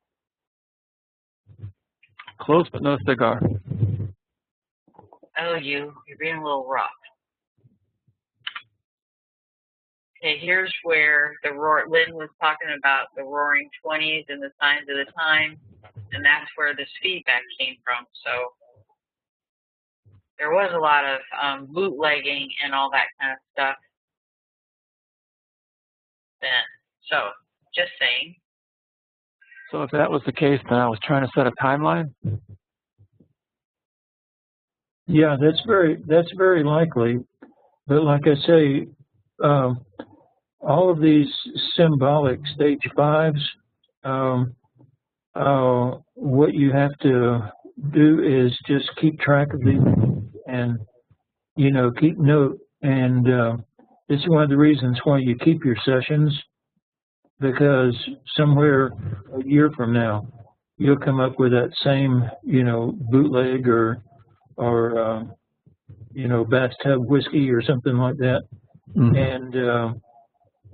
Close, but no cigar. Oh, you're being a little rough. Okay, here's where Lynn was talking about the roaring 20s and the signs of the time, and that's where this feedback came from. So there was a lot of bootlegging and all that kind of stuff then. So just saying. So if that was the case, then I was trying to set a timeline? Yeah, that's very likely. But like I say, all of these symbolic stage fives, what you have to do is just keep track of these and, keep note. And this is one of the reasons why you keep your sessions, because somewhere a year from now, you'll come up with that same, bootleg or bathtub whiskey or something like that.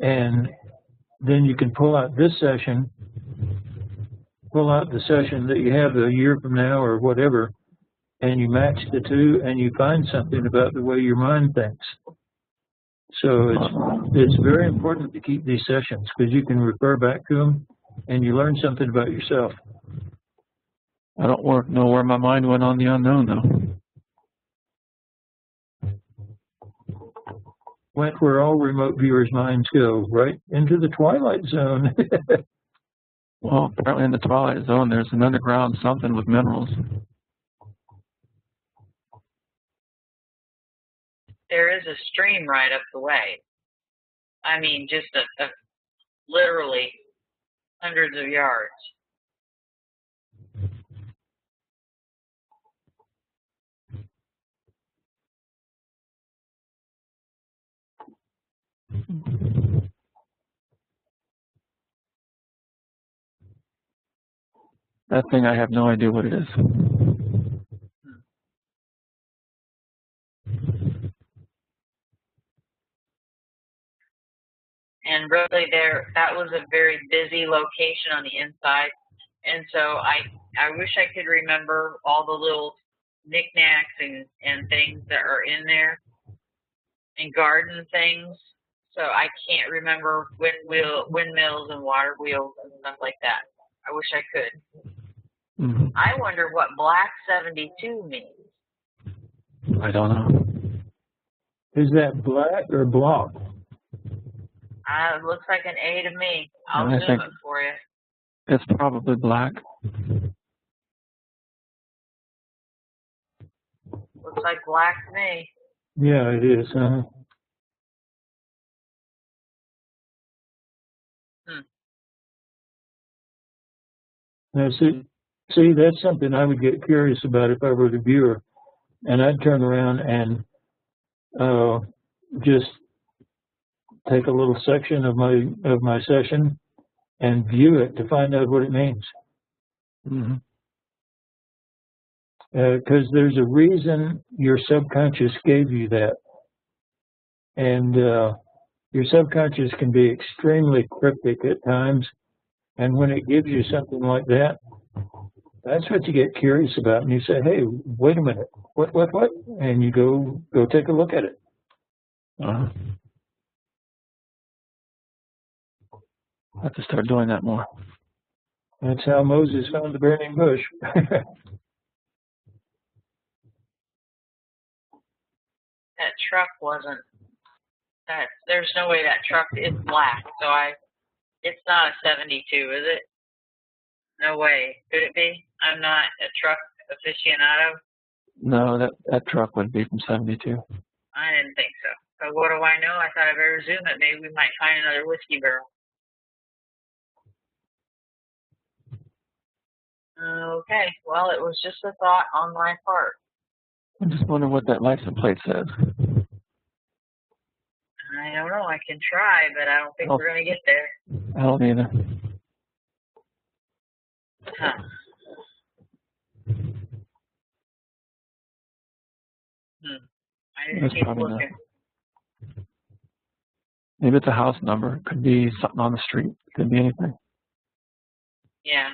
And then you can pull out the session that you have a year from now or whatever, and you match the two and you find something about the way your mind thinks. So it's very important to keep these sessions because you can refer back to them and you learn something about yourself. I don't know where my mind went on the unknown, though. Went where all remote viewers' minds go, right into the twilight zone. Well, apparently in the twilight zone, there's an underground something with minerals. There is a stream right up the way. I mean, just literally hundreds of yards. That thing, I have no idea what it is. And really that was a very busy location on the inside. And so I wish I could remember all the little knickknacks and things that are in there and garden things. So I can't remember windmills and water wheels and stuff like that. I wish I could. I wonder what Black 72 means. I don't know. Is that black or block? It looks like an A to me. I'll zoom it for you. It's probably black. Looks like black to me. Yeah, it is. Now, see, that's something I would get curious about if I were the viewer, and I'd turn around and just take a little section of my session and view it to find out what it means. Because there's a reason your subconscious gave you that, and your subconscious can be extremely cryptic at times. And when it gives you something like that, that's what you get curious about. And you say, hey, wait a minute, what? And you go take a look at it. I have to start doing that more. That's how Moses found the burning bush. That truck wasn't, there's no way that truck is black, so it's not a 72, is it? No way. Could it be? I'm not a truck aficionado. No, that truck would be from 72. I didn't think so. So what do I know? I thought I better zoom it. Maybe we might find another whiskey barrel. Okay, well, it was just a thought on my part. I'm just wondering what that license plate says. I don't know. I can try, but I don't think we're going to get there. I don't either. Huh. I just keep looking. Maybe it's a house number. It could be something on the street. It could be anything. Yeah.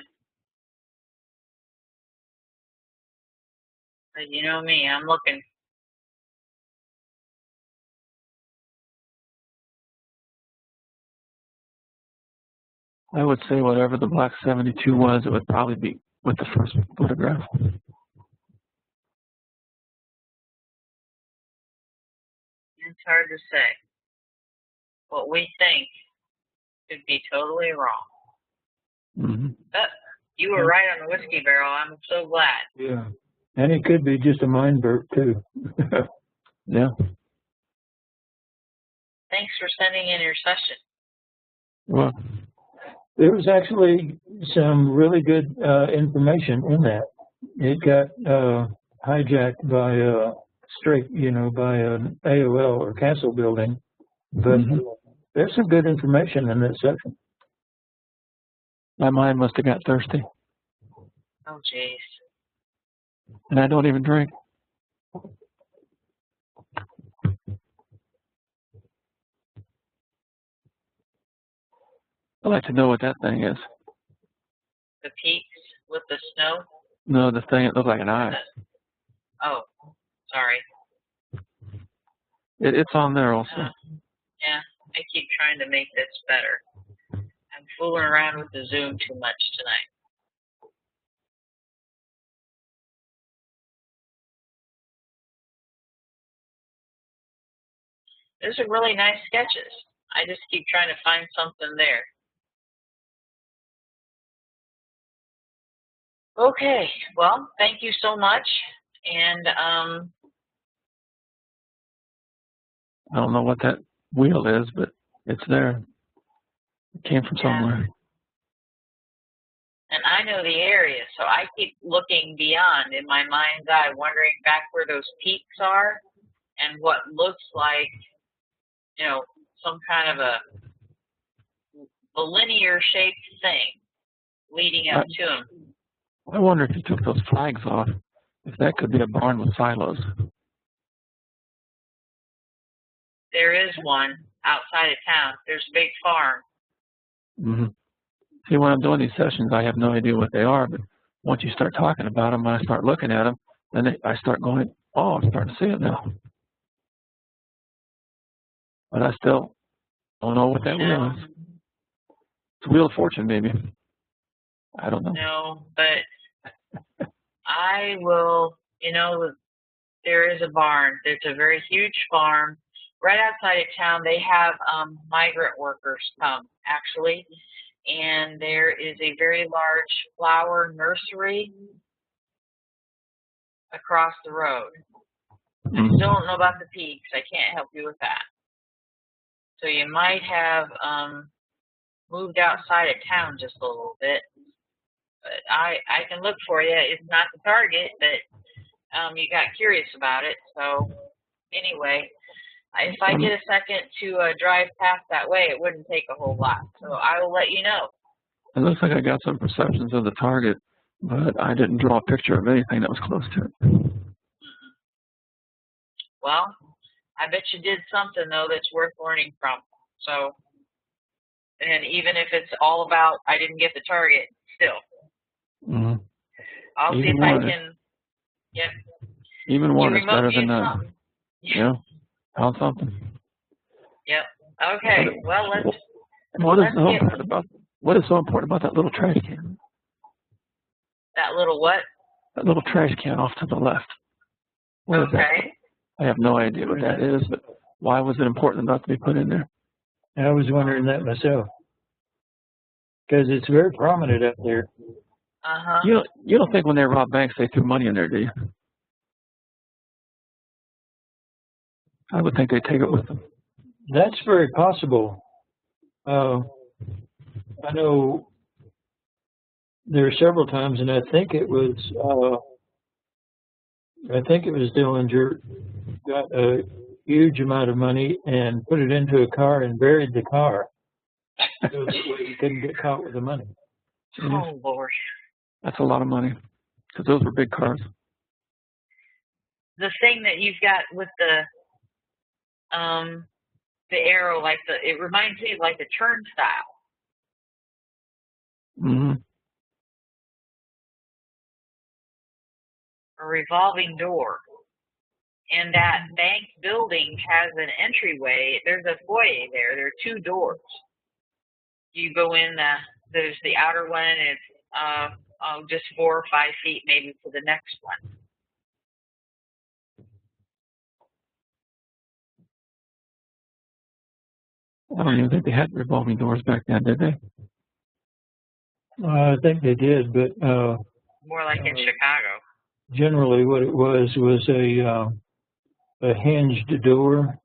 But you know me, I'm looking. I would say whatever the black 72 was, it would probably be with the first photograph. It's hard to say. What we think could be totally wrong. Mm-hmm. But you were right on the whiskey barrel. I'm so glad. Yeah. And it could be just a mind burp, too. Yeah. Thanks for sending in your session. Well, there was actually some really good information in that. It got hijacked by by an AOL or Castle building, but there's some good information in that section. my mind must have got thirsty. Oh, jeez. And I don't even drink. I'd like to know what that thing is. The peaks with the snow? No, the thing that looked like an eye. Oh, sorry. It's on there also. Yeah, I keep trying to make this better. I'm fooling around with the zoom too much tonight. Those are really nice sketches. I just keep trying to find something there. Okay, well, thank you so much. And I don't know what that wheel is, but it's there. It came from somewhere. And I know the area, so I keep looking beyond in my mind's eye, wondering back where those peaks are and what looks like, some kind of a linear shaped thing leading up to them. I wonder if you took those flags off, if that could be a barn with silos. There is one outside of town. There's a big farm. Mm-hmm. See, when I'm doing these sessions, I have no idea what they are, but once you start talking about them, when I start looking at them, then I start going, oh, I'm starting to see it now. But I still don't know what that wheel is. It's a Wheel of Fortune, maybe. I don't know. No, but I will, there is a barn. It's a very huge farm. Right outside of town, they have migrant workers come, actually. And there is a very large flower nursery across the road. I still don't know about the peaks. I can't help you with that. So you might have moved outside of town just a little bit. But I can look for you. It's not the target, but you got curious about it. So anyway, if I get a second to drive past that way, it wouldn't take a whole lot. So I will let you know. It looks like I got some perceptions of the target, but I didn't draw a picture of anything that was close to it. Well, I bet you did something, though, that's worth learning from. So, and even if it's all about I didn't get the target, still. Mm-hmm. I'll see if I can. Yep. Even one is better than none. something. Yeah, found something. Okay, well, What is let's so get important about that little trash can? that little what? That little trash can off to the left. What is that? Okay. I have no idea what that is, but why was it important enough to be put in there? I was wondering that myself. Because it's very prominent up there. Uh-huh. You don't think when they robbed banks they threw money in there, do you? I would think they'd take it with them. That's very possible. I know there are several times, and I think it was Dillinger got a huge amount of money and put it into a car and buried the car so that way he couldn't get caught with the money. Oh, Lord. That's a lot of money because those were big cars. The thing that you've got with the arrow, like it reminds me of like the turnstile. Mm-hmm. A revolving door. And that bank building has an entryway. There's a foyer there. There are two doors. You go in, there's the outer one, and it's just 4 or 5 feet maybe to the next one. I don't even think they had revolving doors back then, did they? I think they did, but more like in Chicago. Generally, what it was a hinged door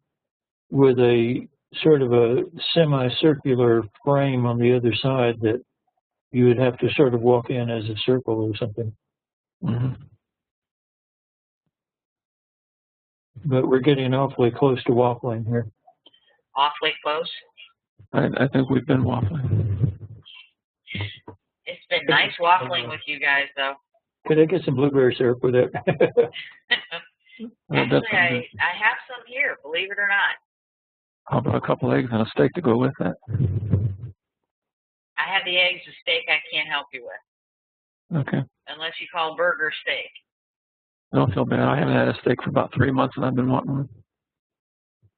with a sort of a semicircular frame on the other side that you would have to sort of walk in as a circle or something. Mm-hmm. But we're getting awfully close to waffling here. Awfully close? I think we've been waffling. It's been nice waffling with you guys, though. Could I get some blueberry syrup with it? Actually, I have some here, believe it or not. How about a couple eggs and a steak to go with that? I have the eggs. The steak I can't help you with. Okay. Unless you call burger steak. I don't feel bad. I haven't had a steak for about 3 months and I've been wanting one.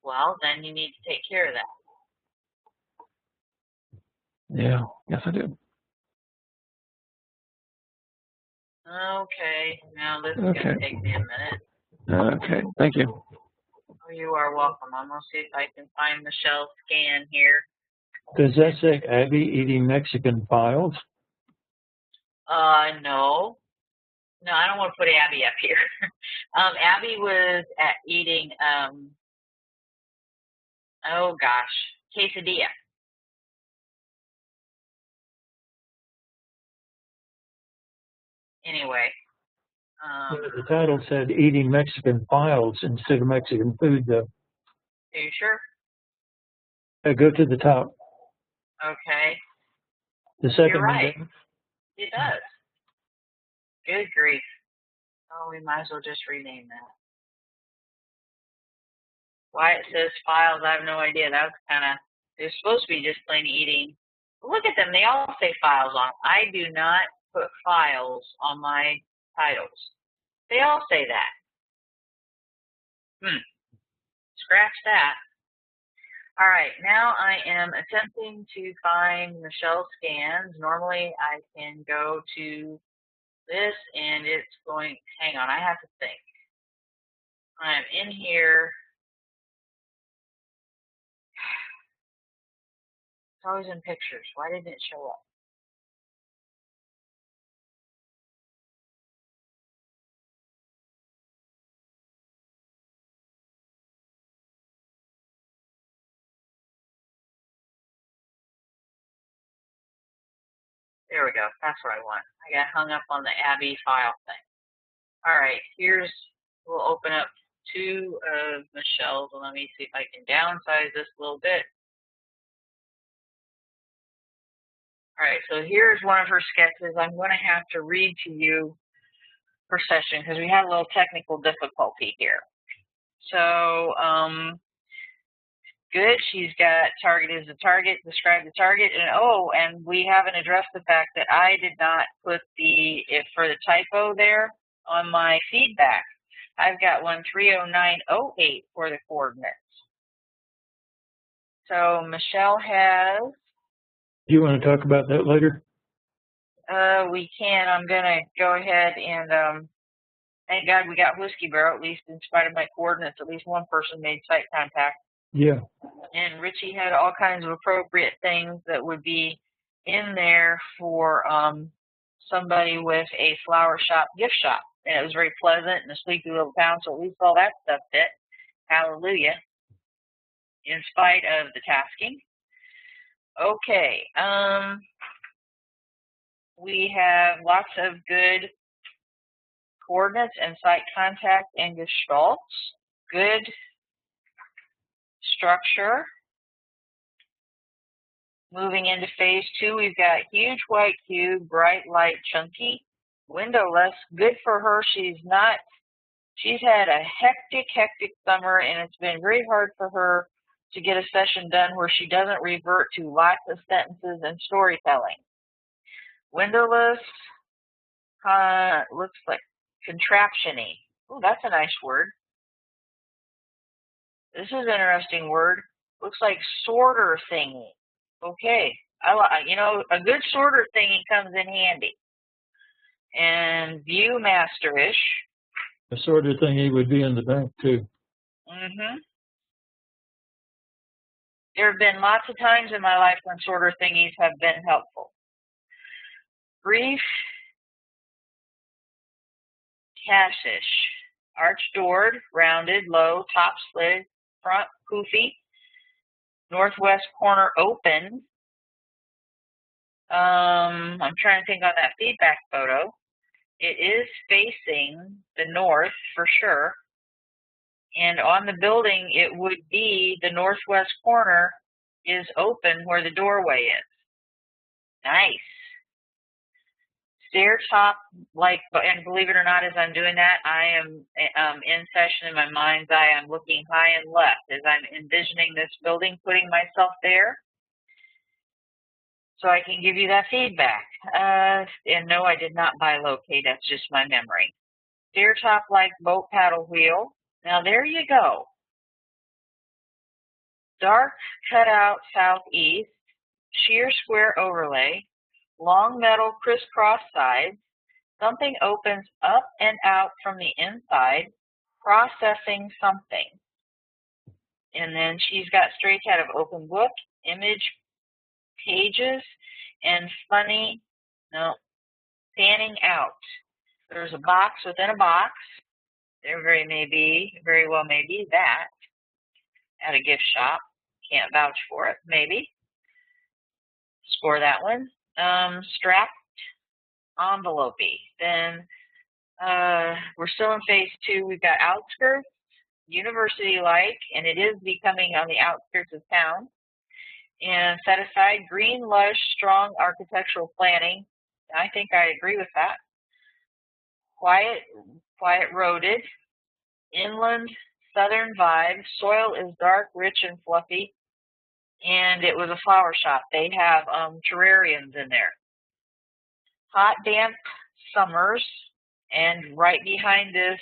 Well, then you need to take care of that. Yeah, yes I do. Okay, now this is going to take me a minute. Okay, thank you. Oh, you are welcome. I'm going to see if I can find Michelle's scan here. Does that say Abby eating Mexican files? No. No, I don't want to put Abby up here. Abby was eating, oh gosh, quesadilla. Anyway. The title said eating Mexican files instead of Mexican food, though. Are you sure? Go to the top. Okay. The second You're right. one. It does. Good grief. Oh, we might as well just rename that. Why it says files, I have no idea. That's kind of, they're supposed to be just plain eating. Look at them. They all say files on. I do not put files on my titles. They all say that. Scratch that. All right, now I am attempting to find Michelle's scans. Normally I can go to this and it's going, hang on, I have to think. I'm in here. It's always in pictures. Why didn't it show up? There we go. That's what I want. I got hung up on the Abby file thing. All right, we'll open up 2 of Michelle's. And let me see if I can downsize this a little bit. All right, so here's one of her sketches. I'm going to have to read to you her session because we had a little technical difficulty here. So, good. She's got target is the target, describe the target, and we haven't addressed the fact that I did not put for the typo there on my feedback. I've got 1 30908 for the coordinates. So Michelle has, Do you want to talk about that later? we can. I'm going to go ahead and, thank God we got Whiskey Barrel, at least in spite of my coordinates, at least one person made site contact. Yeah. And Richie had all kinds of appropriate things that would be in there for somebody with a flower shop gift shop. And it was very pleasant and a sleepy little town, so at least all that stuff fit. Hallelujah. In spite of the tasking. Okay. We have lots of good coordinates and site contact and gestalts. Good structure. Moving into phase 2, we've got huge white cube, bright light, chunky, windowless. Good for her. She's had a hectic summer, and it's been very hard for her to get a session done where she doesn't revert to lots of sentences and storytelling. Windowless, looks like contraption-y. Oh, that's a nice word. This is an interesting word. Looks like sorter thingy. Okay, a good sorter thingy comes in handy. And viewmaster-ish. The sort of thing he would be in the bank too. There have been lots of times in my life when sorter thingies have been helpful. Brief, cash-ish. Arch-doored, rounded, low, top slid, front poofy, northwest corner open. I'm trying to think on that feedback photo. It is facing the north for sure. And on the building, it would be the northwest corner is open where the doorway is. Nice. Stair top, and believe it or not, as I'm doing that, I am in session in my mind's eye. I'm looking high and left as I'm envisioning this building, putting myself there. So I can give you that feedback. And no, I did not bilocate. That's just my memory. Stair top like boat paddle wheel. Now there you go. Dark cutout southeast, sheer square overlay, long metal crisscross sides. Something opens up and out from the inside, processing something. And then she's got straight out of open book, image pages, and fanning out. There's a box within a box. There very well may be that at a gift shop. Can't vouch for it, maybe. Score that one. Strapped envelope-y. Then we're still in phase 2. We've got outskirts, university-like, and it is becoming on the outskirts of town. And set aside green, lush, strong architectural planning. I think I agree with that. Quiet roaded, inland, southern vibe. Soil is dark, rich, and fluffy. And it was a flower shop. They have terrariums in there. Hot, damp summers. And right behind this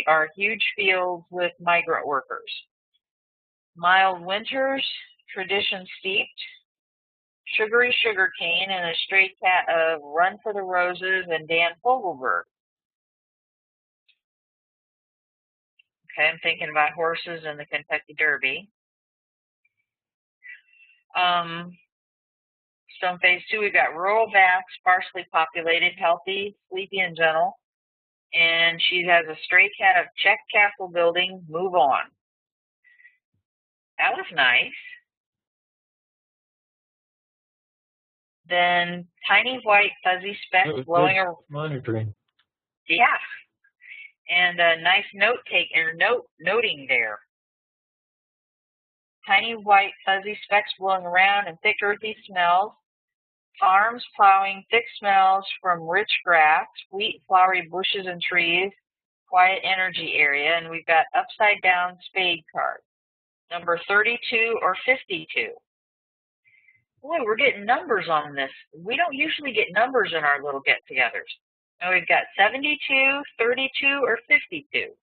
are huge fields with migrant workers. Mild winters, tradition steeped. Sugary sugarcane, and a stray cat of Run for the Roses and Dan Fogelberg. Okay, I'm thinking about horses and the Kentucky Derby. So in phase 2, we've got rural back, sparsely populated, healthy, sleepy, and gentle. And she has a stray cat of Czech Castle building, move on. That was nice. Then tiny white fuzzy specks blowing around. Monitoring. Yeah. And a nice noting there. Tiny white fuzzy specks blowing around and thick earthy smells. Farms plowing, thick smells from rich grass, wheat, flowery bushes and trees, quiet energy area. And we've got upside down spade card. Number 32 or 52. Boy, we're getting numbers on this. We don't usually get numbers in our little get-togethers. Now we've got 72, 32, or 52.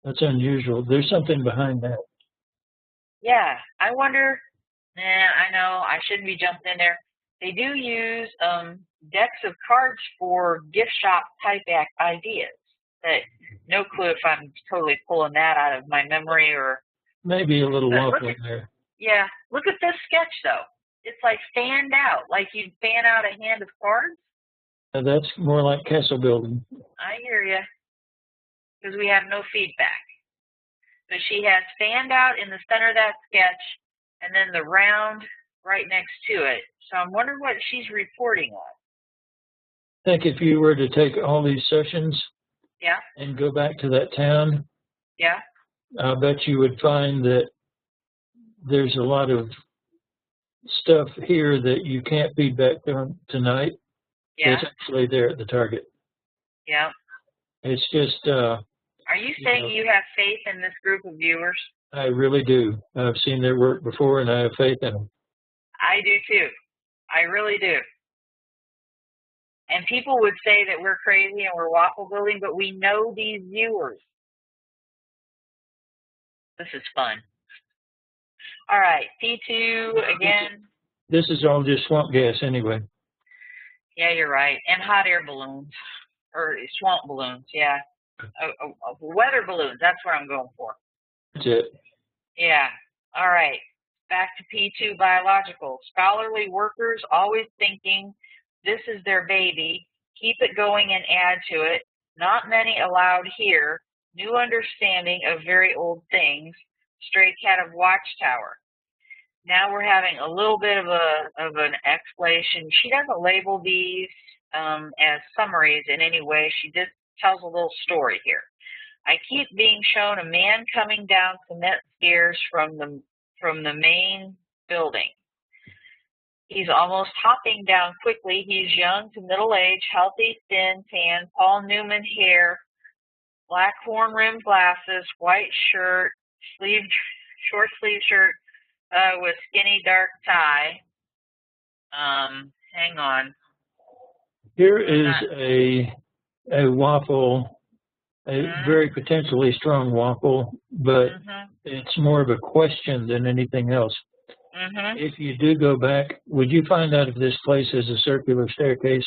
That's unusual. There's something behind that. Yeah, I wonder. I know I shouldn't be jumping in there. They do use decks of cards for gift shop type ideas. But no clue if I'm totally pulling that out of my memory or. Maybe a little But waffling there. yeah, look at this sketch though. It's like fanned out, like you'd fan out a hand of cards. That's more like castle building. I hear you, because we have no feedback. But she has fanned out in the center of that sketch, and then the round right next to it. So I'm wondering what she's reporting on. I think if you were to take all these sessions Yeah, and go back to that town, yeah, I bet you would find that there's a lot of stuff here that you can't feed back tonight. yeah, It's actually there at the target. yeah. It's just, Are you saying you have faith in this group of viewers? I really do. I've seen their work before, and I have faith in them. I do too. I really do. And people would say that we're crazy and we're waffle building, but we know these viewers. This is fun. All right, P2 again. This is all just swamp gas anyway. Yeah, you're right. And hot air balloons, or swamp balloons, yeah. Weather balloons, that's what I'm going for. That's it. Yeah, all right. Back to P2 biological. Scholarly workers always thinking this is their baby. Keep it going and add to it. Not many allowed here. New understanding of very old things. Stray cat of watchtower. Now we're having a little bit of an explanation. She doesn't label these as summaries in any way. She just tells a little story here. I keep being shown a man coming down cement stairs from the main building. He's almost hopping down quickly. He's young to middle age, healthy, thin, tan, Paul Newman hair, black horn-rimmed glasses, white shirt, short sleeve shirt with skinny dark tie. Hang on. Here is a waffle, a very potentially strong waffle, but it's more of a question than anything else. If you do go back, would you find out if this place has a circular staircase?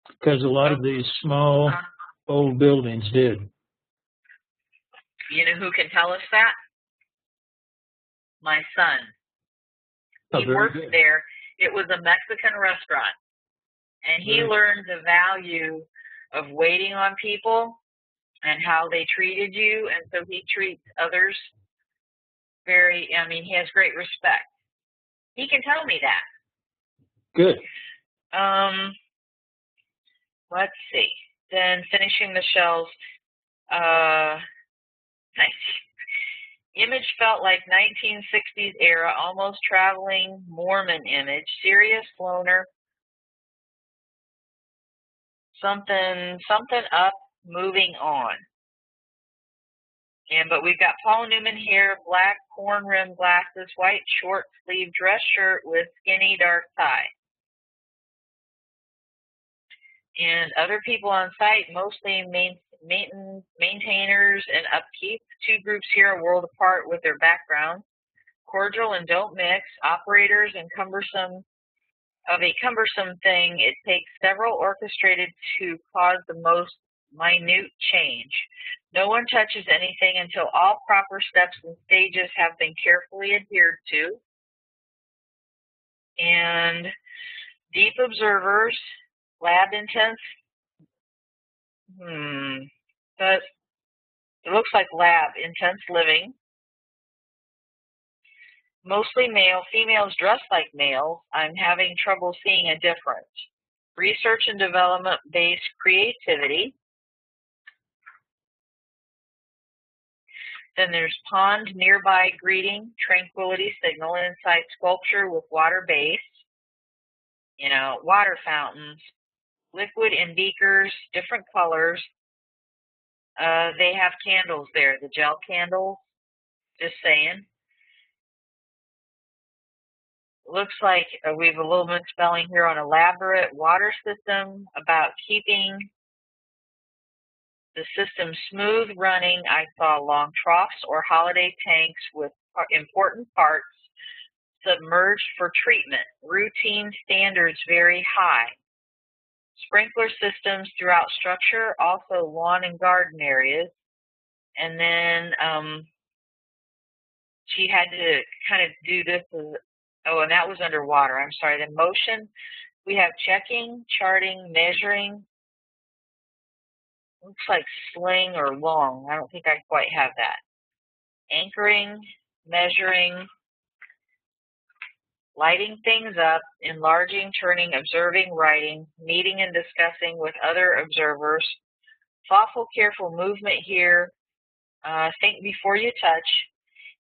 Because a lot of these small old buildings did. You know who can tell us that? My son. He worked there. It was a Mexican restaurant. And he learned the value of waiting on people and how they treated you. And so he treats others he has great respect. He can tell me that. Good. Let's see. Then finishing the shells. Image felt like 1960s era, almost traveling Mormon image. Serious loner. Something up, moving on. But we've got Paul Newman hair, black horn-rimmed glasses, white short sleeve dress shirt with skinny dark tie. And other people on site, mostly maintainers and upkeep. Two groups here are world apart with their background. Cordial and don't mix. Operators and cumbersome thing. It takes several orchestrated to cause the most minute change. No one touches anything until all proper steps and stages have been carefully adhered to. And deep observers, lab intense. But it looks like lab intense living. Mostly male, females dress like males. I'm having trouble seeing a difference. Research and development based creativity. Then there's pond nearby greeting, tranquility signal, inside sculpture with water base. Water fountains, liquid in beakers, different colors. They have candles there, the gel candles, just saying. Looks like we have a little misspelling here on elaborate water system about keeping the system smooth running. I saw long troughs or holiday tanks with important parts submerged for treatment. Routine standards very high. Sprinkler systems throughout structure, also lawn and garden areas. And then she had to kind of do this as, oh, and that was underwater. I'm sorry. The motion, we have checking, charting, measuring. Looks like sling or long. I don't think I quite have that. Anchoring, measuring, lighting things up, enlarging, turning, observing, writing, meeting and discussing with other observers. Thoughtful, careful movement here. Think before you touch.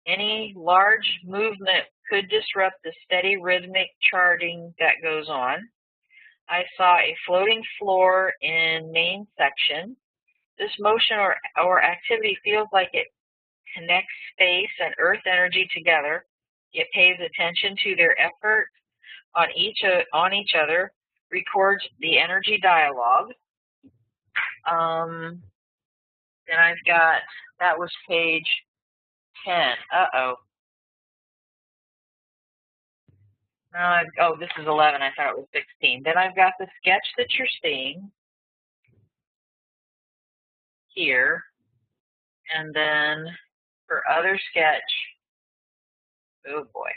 Any large movement could disrupt the steady rhythmic charting that goes on. I saw a floating floor in main section. This motion or activity feels like it connects space and earth energy together. It pays attention to their effort on each other, records the energy dialogue. Then I've got, that was page 10. Uh-oh. Oh, this is 11. I thought it was 16. Then I've got the sketch that you're seeing here. And then for other sketch, oh boy.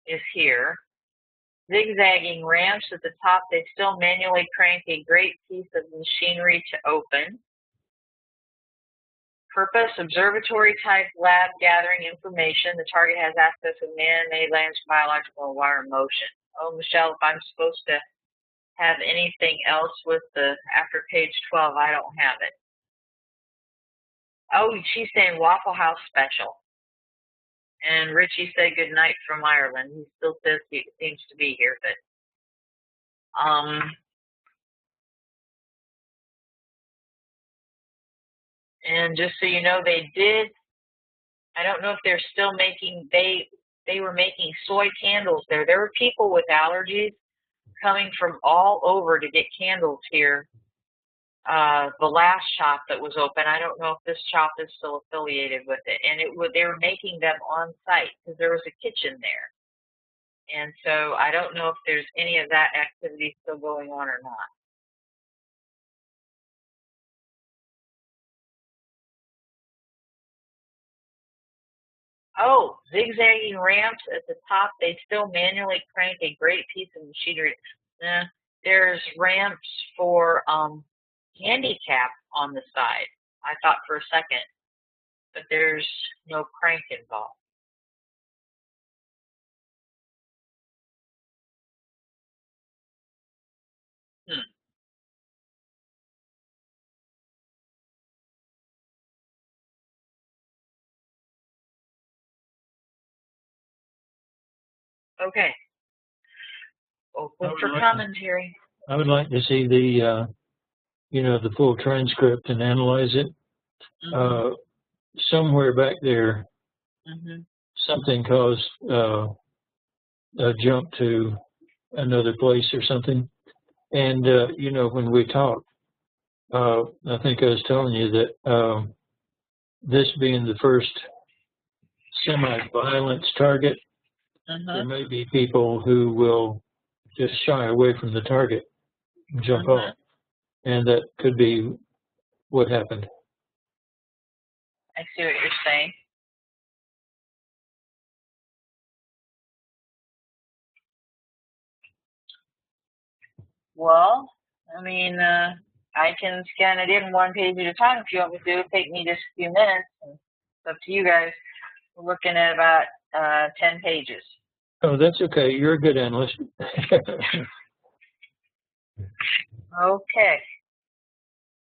Is here. Zigzagging ramps at the top, they still manually crank a great piece of machinery to open. Purpose, observatory type lab gathering information. The target has access to man-made lands, biological and wire motion. Oh, Michelle, if I'm supposed to have anything else with the, after page 12, I don't have it. Oh, she's saying Waffle House special. And Richie said good night from Ireland. He still says he seems to be here, but and just so you know, they did, I don't know if they're still making, they were making soy candles there. There were people with allergies coming from all over to get candles here. The last shop that was open, I don't know if this shop is still affiliated with it. And they were making them on site because there was a kitchen there. And so I don't know if there's any of that activity still going on or not. Oh, zigzagging ramps at the top, they still manually crank a great piece of machinery. There's ramps for handicap on the side. I thought for a second, but there's no crank involved. Okay. Open for commentary. I would like to see the, the full transcript and analyze it. Mm-hmm. Somewhere back there, something caused a jump to another place or something. And, when we talked, I think I was telling you that this being the first semi-violence target, there may be people who will just shy away from the target and jump off. And that could be what happened. I see what you're saying. Well, I mean, I can scan it in one page at a time if you want me to. It'll take me just a few minutes. It's up to you guys. We're looking at about 10 pages. Oh, that's okay. You're a good analyst. Okay.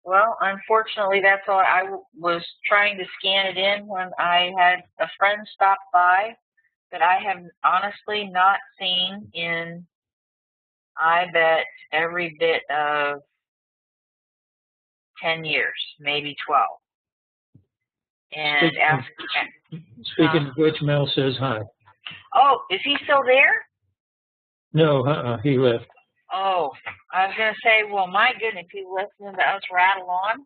Well, unfortunately, that's all. I was trying to scan it in when I had a friend stop by that I have honestly not seen in, I bet, every bit of 10 years, maybe 12. And Speaking of which, Mel says hi. Oh, is he still there? No, he left. Oh, I was going to say, well, my goodness, he's listening to us rattle on.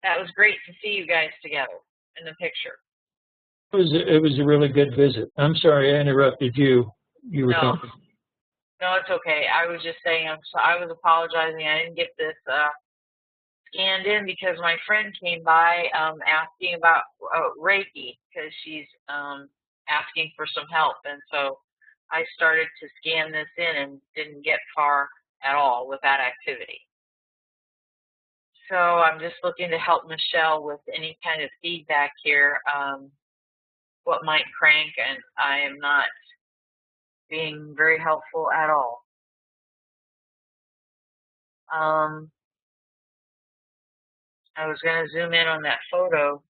That was great to see you guys together in the picture. It was a really good visit. I'm sorry I interrupted you. You were No. talking. No, it's okay. I was just saying, I was apologizing. I didn't get this scanned in because my friend came by asking about Reiki because she's asking for some help. And so I started to scan this in and didn't get far at all with that activity. So I'm just looking to help Michelle with any kind of feedback here, what might crank, and I am not being very helpful at all. I was going to zoom in on that photo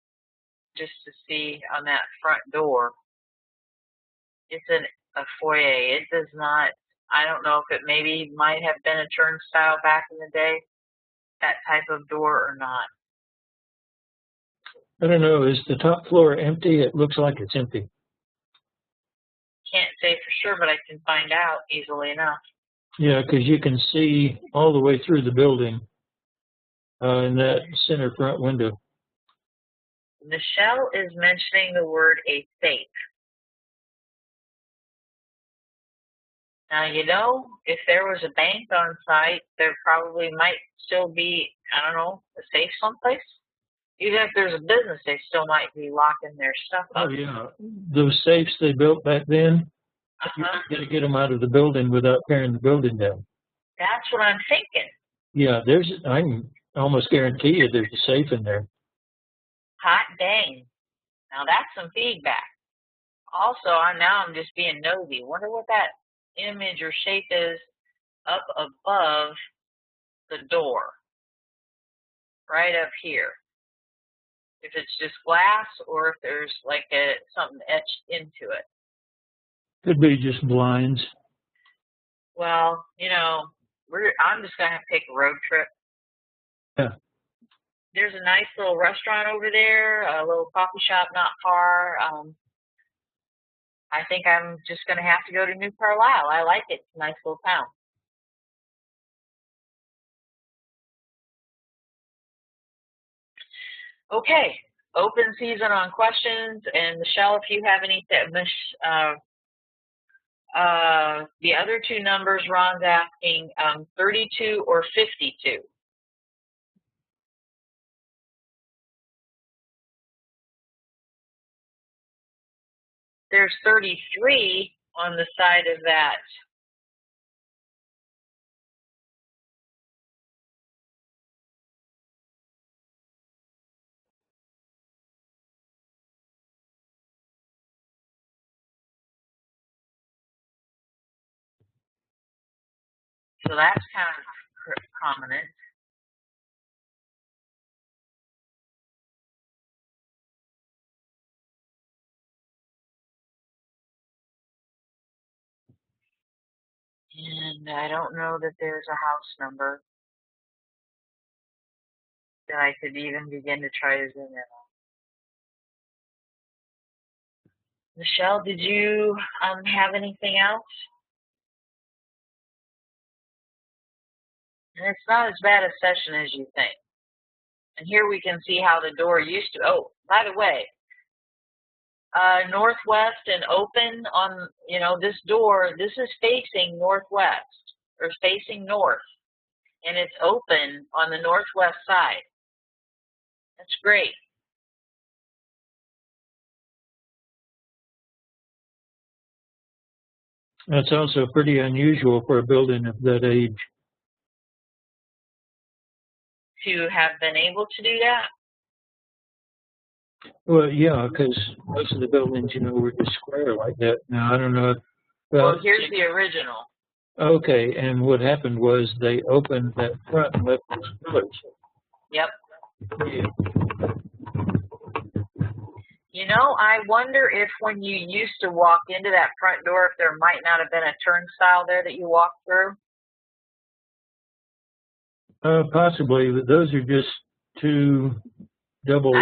just to see on that front door. It's a foyer. It does not, I don't know if it maybe might have been a turnstile back in the day, that type of door or not. I don't know. Is the top floor empty? It looks like it's empty. Can't say for sure, but I can find out easily enough. Yeah, because you can see all the way through the building in that center front window. Michelle is mentioning the word a safe. Now, you know, if there was a bank on site, there probably might still be, I don't know, a safe someplace. Even if there's a business, they still might be locking their stuff up. Oh, yeah. Those safes they built back then, you're not going to get them out of the building without tearing the building down. That's what I'm thinking. Yeah, I can almost guarantee you there's a safe in there. Hot dang. Now that's some feedback. Also, now I'm just being nosy. Wonder what that image or shape is up above the door. Right up here. If it's just glass or if there's like something etched into it. Could be just blinds. Well, you know, I'm just going to take a road trip. Yeah. There's a nice little restaurant over there, a little coffee shop not far. I think I'm just going to have to go to New Carlisle. I like it. It's a nice little town. Okay, open season on questions. And Michelle, if you have any, the other two numbers Ron's asking, 32 or 52. There's 33 on the side of that. So that's kind of prominent. And I don't know that there's a house number that I could even begin to try to zoom in on. Michelle, did you have anything else? And it's not as bad a session as you think. And here we can see how the door used to, oh, by the way, northwest and open on, you know, this door, this is facing northwest or facing north. And it's open on the northwest side. That's great. That's also pretty unusual for a building of that age. To have been able to do that? Well, yeah, because most of the buildings, you know, were just square like that. Now, I don't know. Well, here's the original. Okay, and what happened was they opened that front and left those pillars. Yep. Yeah. You know, I wonder if when you used to walk into that front door, if there might not have been a turnstile there that you walked through. Possibly, but those are just two double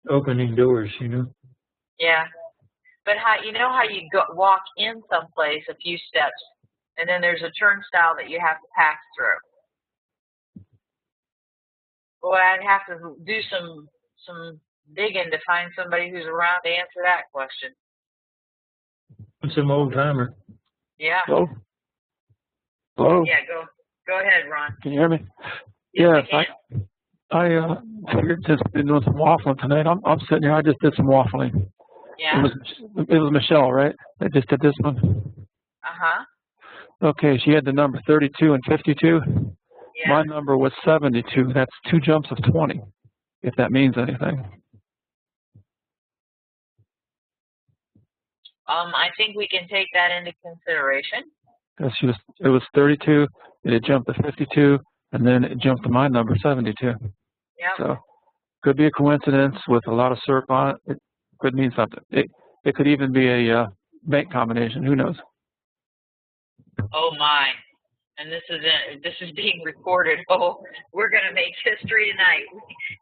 opening doors, you know. Yeah, but you know how you walk in someplace a few steps, and then there's a turnstile that you have to pass through. Boy, I'd have to do some digging to find somebody who's around to answer that question. Some old timer. Yeah. Hello? Hello? Yeah, go ahead, Ron. Can you hear me? Yes, Yes, I figured just been doing some waffling tonight. I'm sitting here. I just did some waffling. Yeah. It was Michelle, right? I just did this one. Uh-huh. Okay, she had the number 32 and 52. Yeah. My number was 72. That's 2 jumps of 20, if that means anything. I think we can take that into consideration. Because it was 32, it jumped to 52, and then it jumped to my number 72. Yep. So could be a coincidence with a lot of circ on it. It could mean something. It could even be a bank combination. Who knows? Oh my! And this is being recorded. Oh, we're gonna make history tonight.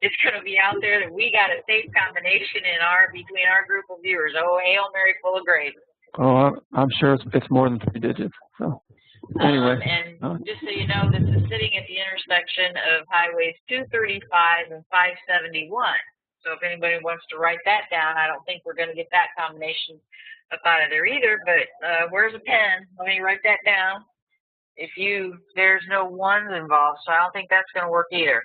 It's gonna be out there that we got a safe combination between our group of viewers. Oh, Hail Mary, full of grace. Oh, I'm sure it's more than 3 digits. So anyway. And just so you know, this is sitting at the intersection of highways 235 and 571. So if anybody wants to write that down, I don't think we're going to get that combination up out of there either. But where's a pen? Let me write that down. There's no ones involved, so I don't think that's going to work either.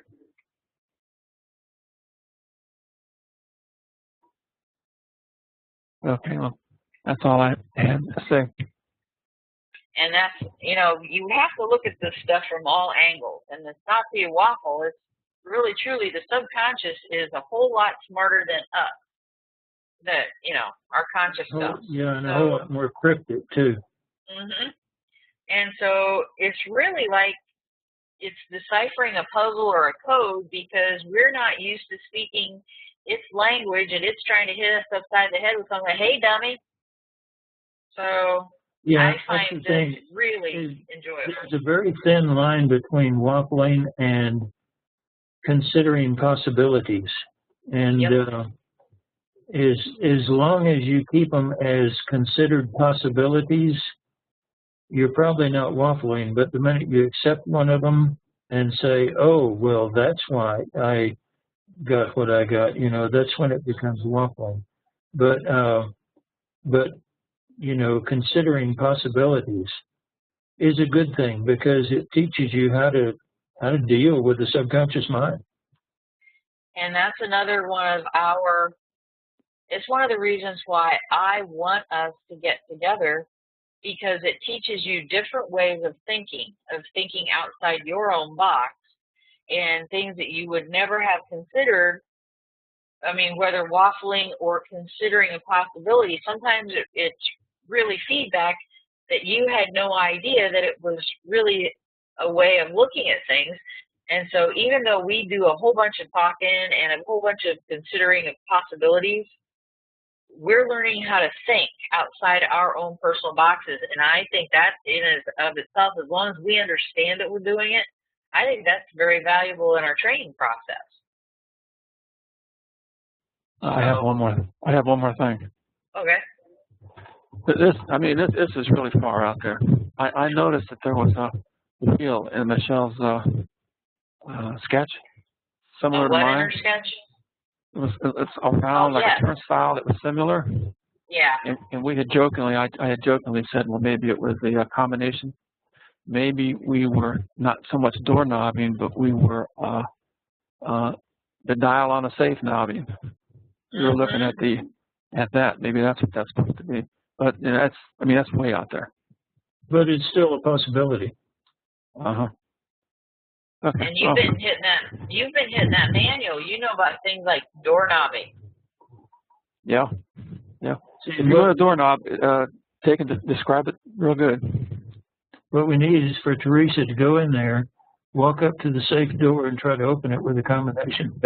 Okay, well, that's all I had to say. And that's, you have to look at this stuff from all angles. And it's not to be waffle. It's really, truly, the subconscious is a whole lot smarter than us. Our conscious stuff. Yeah, and a whole lot more cryptic, too. Mm-hmm. And so it's really like it's deciphering a puzzle or a code because we're not used to speaking its language, and it's trying to hit us upside the head with something, hey, dummy. So yeah, I find this really enjoyable. There's a very thin line between waffling and considering possibilities. And Yep. as long as you keep them as considered possibilities, you're probably not waffling. But the minute you accept one of them and say, oh, well, that's why I got what I got, that's when it becomes waffling. But considering possibilities is a good thing because it teaches you how to deal with the subconscious mind. And that's another it's one of the reasons why I want us to get together, because it teaches you different ways of thinking outside your own box and things that you would never have considered. I mean, whether waffling or considering a possibility, sometimes it's really feedback that you had no idea that it was really a way of looking at things. And so even though we do a whole bunch of talking and a whole bunch of considering of possibilities, we're learning how to think outside our own personal boxes. And I think that in and of itself, as long as we understand that we're doing it, I think that's very valuable in our training process. I have one more thing. Okay. This is really far out there. I noticed that there was a wheel in Michelle's sketch, similar to mine. In her sketch? It's around like a turnstile that was similar. Yeah. And we had jokingly, I had jokingly said, well, maybe it was the combination. Maybe we were not so much door knobbing, but we were the dial on a safe knobbing. We were looking at that. Maybe that's what that's supposed to be. But that's way out there. But it's still a possibility. Uh-huh. Okay. And you've been hitting that manual. You know about things like door knobbing. Yeah. See, if you want a doorknob, describe it real good. What we need is for Teresa to go in there, walk up to the safe door, and try to open it with a combination.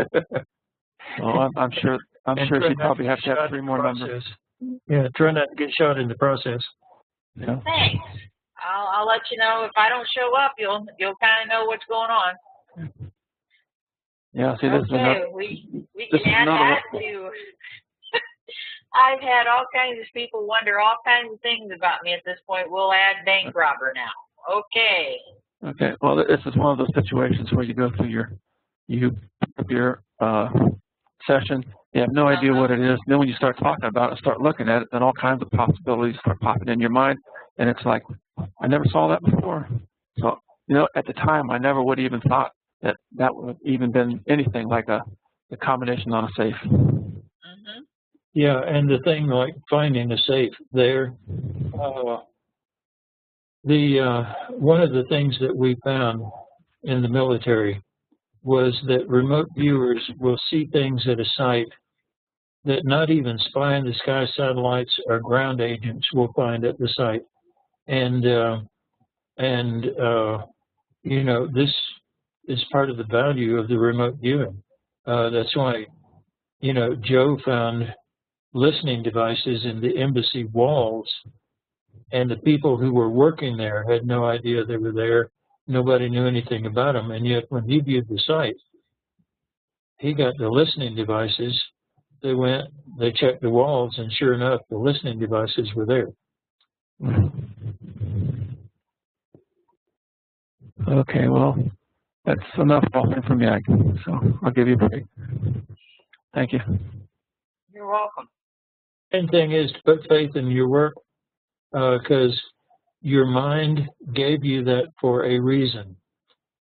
Well, I'm sure she'd probably have to have 3 more numbers. Yeah, try not to get shot in the process. Yeah. Thanks. I'll let you know if I don't show up. You'll kind of know what's going on. Yeah. See, this okay, we can add that to. I've had all kinds of people wonder all kinds of things about me at this point. We'll add bank robber now. Okay. Okay. Well, this is one of those situations where you go through you of your session. You have no idea what it is. Then when you start talking about it, start looking at it, then all kinds of possibilities start popping in your mind, and it's like, I never saw that before. So, you know, at the time, I never would have even thought that that would have even been anything like a combination on a safe. Mm-hmm. Yeah, and the thing like finding a safe there, one of the things that we found in the military was that remote viewers will see things at a site that not even spy in the sky satellites or ground agents will find at the site. And you know, this is part of the value of the remote viewing. That's why, you know, Joe found listening devices in the embassy walls, and the people who were working there had no idea they were there. Nobody knew anything about them. And yet when he viewed the site, he got the listening devices. They went, they checked the walls, and sure enough, the listening devices were there. Okay, well, that's enough talking from me, so I'll give you a break. Thank you. You're welcome. Main thing is to put faith in your work, because your mind gave you that for a reason.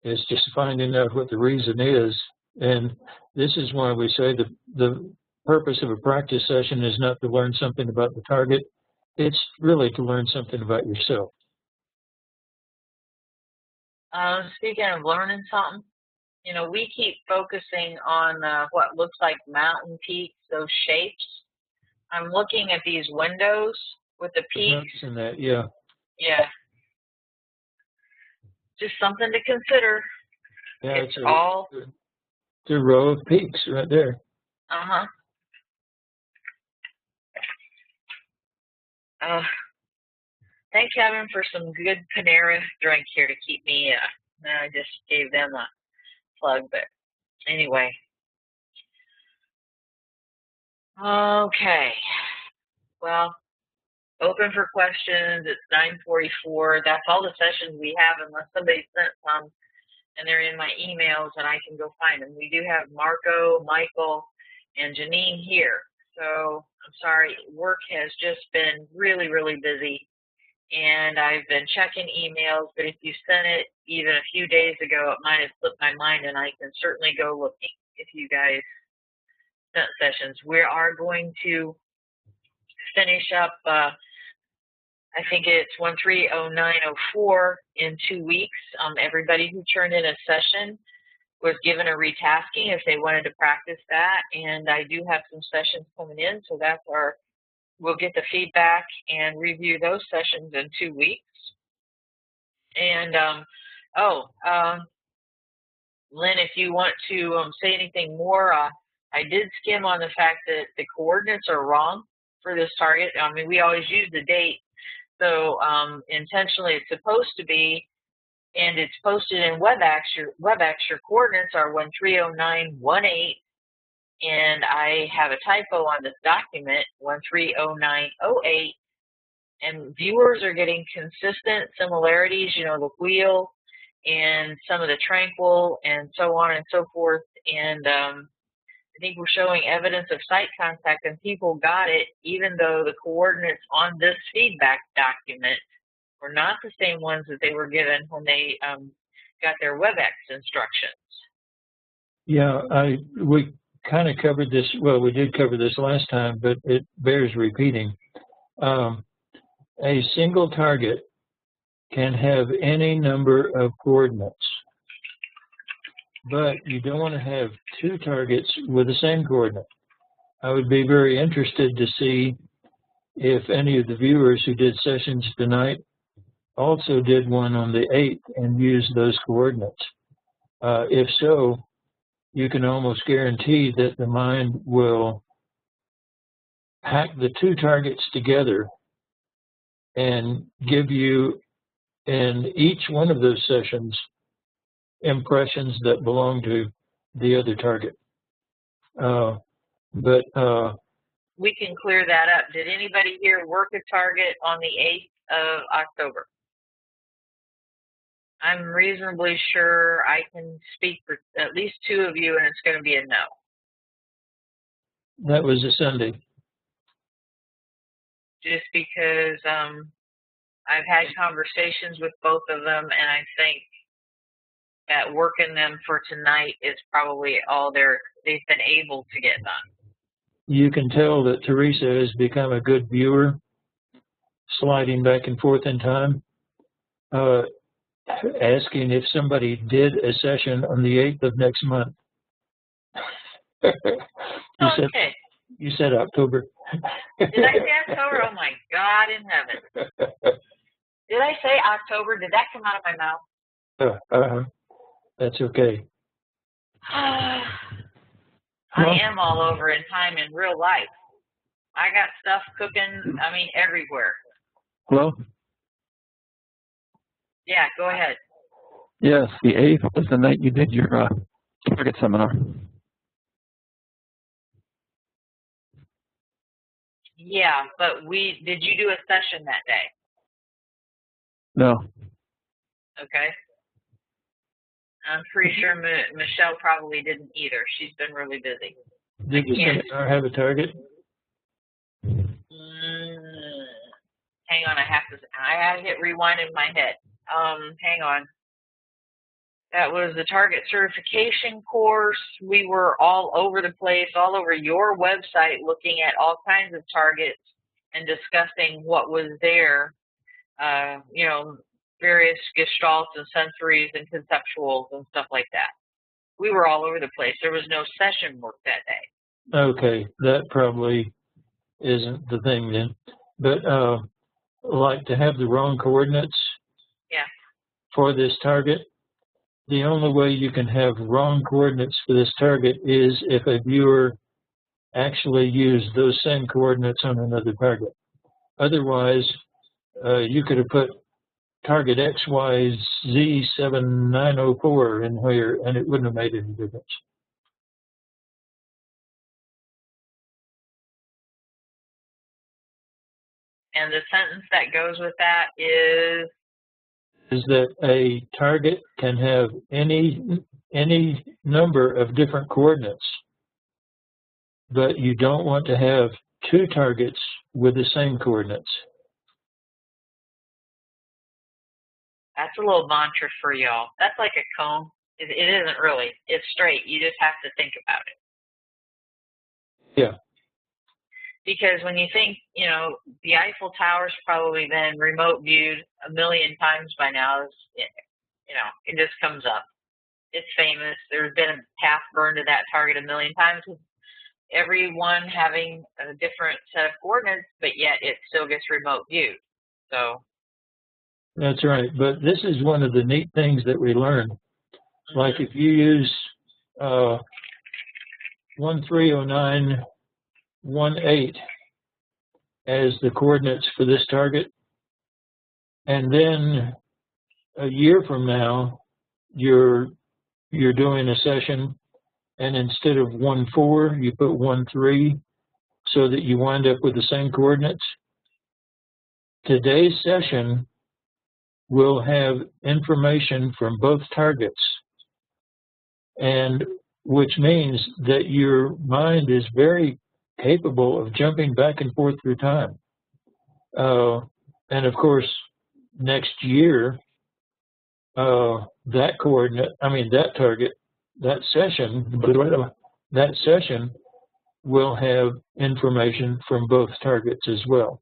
It's just finding out what the reason is. And this is why we say the purpose of a practice session is not to learn something about the target. It's really to learn something about yourself. Speaking of learning something, you know, we keep focusing on what looks like mountain peaks, those shapes. I'm looking at these windows with the peaks. And that, yeah. Yeah. Just something to consider. Yeah, it's all. It's a row of peaks right there. Uh-huh. Thank Kevin for some good Panera drink here to keep me. I just gave them a plug, but anyway. Okay. Well, open for questions. It's 9:44. That's all the sessions we have, unless somebody sent some, and they're in my emails, and I can go find them. We do have Marco, Michael, and Janine here. So I'm sorry, work has just been really, really busy. And I've been checking emails, but if you sent it even a few days ago, it might have slipped my mind, and I can certainly go looking if you guys sent sessions. We are going to finish up, I think it's 130904 in 2 weeks. Everybody who turned in a session was given a retasking if they wanted to practice that, and I do have some sessions coming in, so that's we'll get the feedback and review those sessions in 2 weeks. And, Lynn, if you want to say anything more, I did skim on the fact that the coordinates are wrong for this target. I mean, we always use the date, so intentionally it's supposed to be, and it's posted in WebEx. Your coordinates are 130918. And I have a typo on this document, 130908, and viewers are getting consistent similarities, you know, the wheel and some of the tranquil and so on and so forth. And I think we're showing evidence of site contact, and people got it, even though the coordinates on this feedback document were not the same ones that they were given when they got their WebEx instructions. Yeah, we kind of covered this. Well, we did cover this last time, but it bears repeating. A single target can have any number of coordinates, but you don't want to have two targets with the same coordinate. I would be very interested to see if any of the viewers who did sessions tonight also did one on the 8th and used those coordinates. If so, you can almost guarantee that the mind will hack the two targets together and give you, in each one of those sessions, impressions that belong to the other target. We can clear that up. Did anybody here work a target on the 8th of October? I'm reasonably sure I can speak for at least two of you, and it's going to be a no. That was a Sunday. Just because I've had conversations with both of them, and I think that working them for tonight is probably all they've been able to get done. You can tell that Teresa has become a good viewer, sliding back and forth in time, asking if somebody did a session on the 8th of next month. Okay. You said October. Did I say October? Oh my God in heaven. Did I say October? Did that come out of my mouth? That's okay. I am all over in time in real life. I got stuff cooking, everywhere. Hello? Yeah, go ahead. Yes, the 8th was the night you did your target seminar. Yeah, but did you do a session that day? No. Okay. I'm pretty sure Michelle probably didn't either. She's been really busy. Did the seminar have a target? Hang on, I had to hit rewind in my head. Hang on. That was the target certification course. We were all over the place, all over your website, looking at all kinds of targets and discussing what was there. Various gestalts and sensories and conceptuals and stuff like that. We were all over the place. There was no session work that day. Okay, that probably isn't the thing then. But like to have the wrong coordinates for this target, the only way you can have wrong coordinates for this target is if a viewer actually used those same coordinates on another target. Otherwise, you could have put target XYZ7904 in here, and it wouldn't have made any difference. And the sentence that goes with that is that a target can have any number of different coordinates, but you don't want to have two targets with the same coordinates. That's a little mantra for y'all. That's like a cone. It isn't really. It's straight. You just have to think about it. Yeah. Because when you think, the Eiffel Tower's probably been remote viewed a million times by now. It just comes up. It's famous. There's been a path burned to that target a million times. Everyone having a different set of coordinates, but yet it still gets remote viewed. So. That's right. But this is one of the neat things that we learned. Like if you use 130918 as the coordinates for this target, and then a year from now you're doing a session, and instead of 14 you put 13, so that you wind up with the same coordinates. Today's session will have information from both targets, and which means that your mind is very capable of jumping back and forth through time. And of course, next year, that target, that session will have information from both targets as well.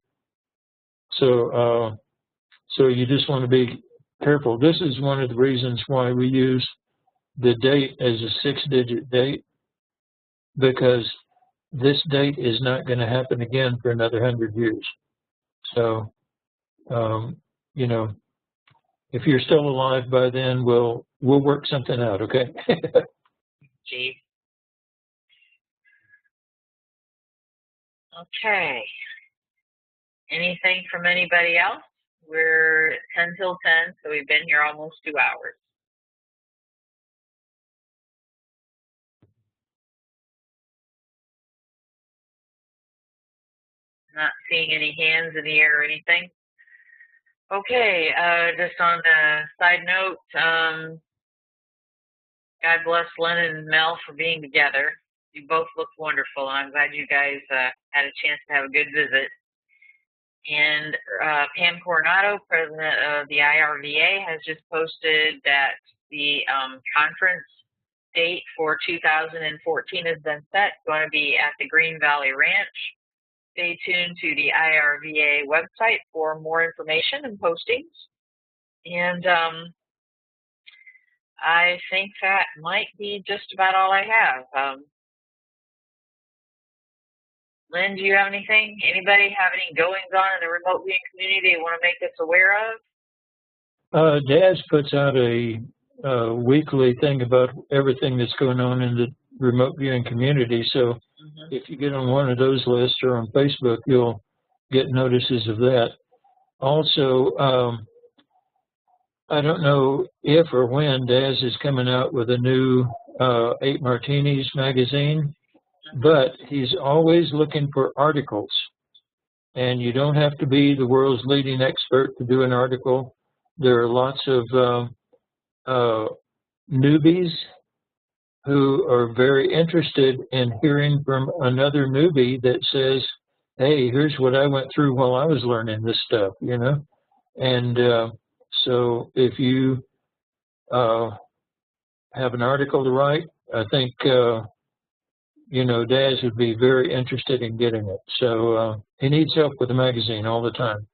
So you just want to be careful. This is one of the reasons why we use the date as a 6-digit date, because this date is not going to happen again for another 100 years. So, if you're still alive by then, we'll work something out, okay? Gee. Okay. Anything from anybody else? We're at 10 till 10, so we've been here almost 2 hours. Not seeing any hands in the air or anything. Okay, just on a side note, God bless Lynn and Mel for being together. You both looked wonderful, and I'm glad you guys had a chance to have a good visit. And Pam Coronado, president of the IRVA, has just posted that the conference date for 2014 has been set. It's going to be at the Green Valley Ranch. Stay tuned to the IRVA website for more information and postings. And I think that might be just about all I have. Lynn, do you have anything? Anybody have any goings on in the remote viewing community they want to make us aware of? Daz puts out a weekly thing about everything that's going on in the remote viewing community. So if you get on one of those lists or on Facebook, you'll get notices of that. Also, I don't know if or when Daz is coming out with a new 8 Martinis magazine, but he's always looking for articles. And you don't have to be the world's leading expert to do an article. There are lots of newbies who are very interested in hearing from another newbie that says, hey, here's what I went through while I was learning this stuff, you know? And so if you have an article to write, I think, you know, Daz would be very interested in getting it. So he needs help with the magazine all the time.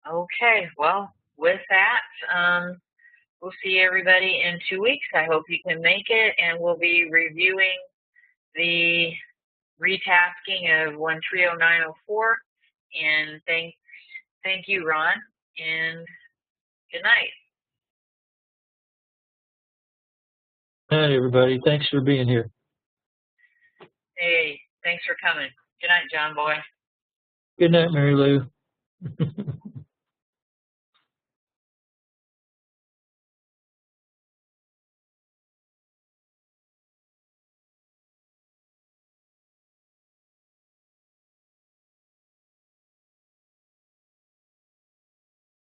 Okay, well, with that, we'll see everybody in 2 weeks. I hope you can make it, and we'll be reviewing the retasking of 130904. And thank you, Ron, and good night. Good night, everybody. Thanks for being here. Hey, thanks for coming. Good night, John Boy. Good night, Mary Lou.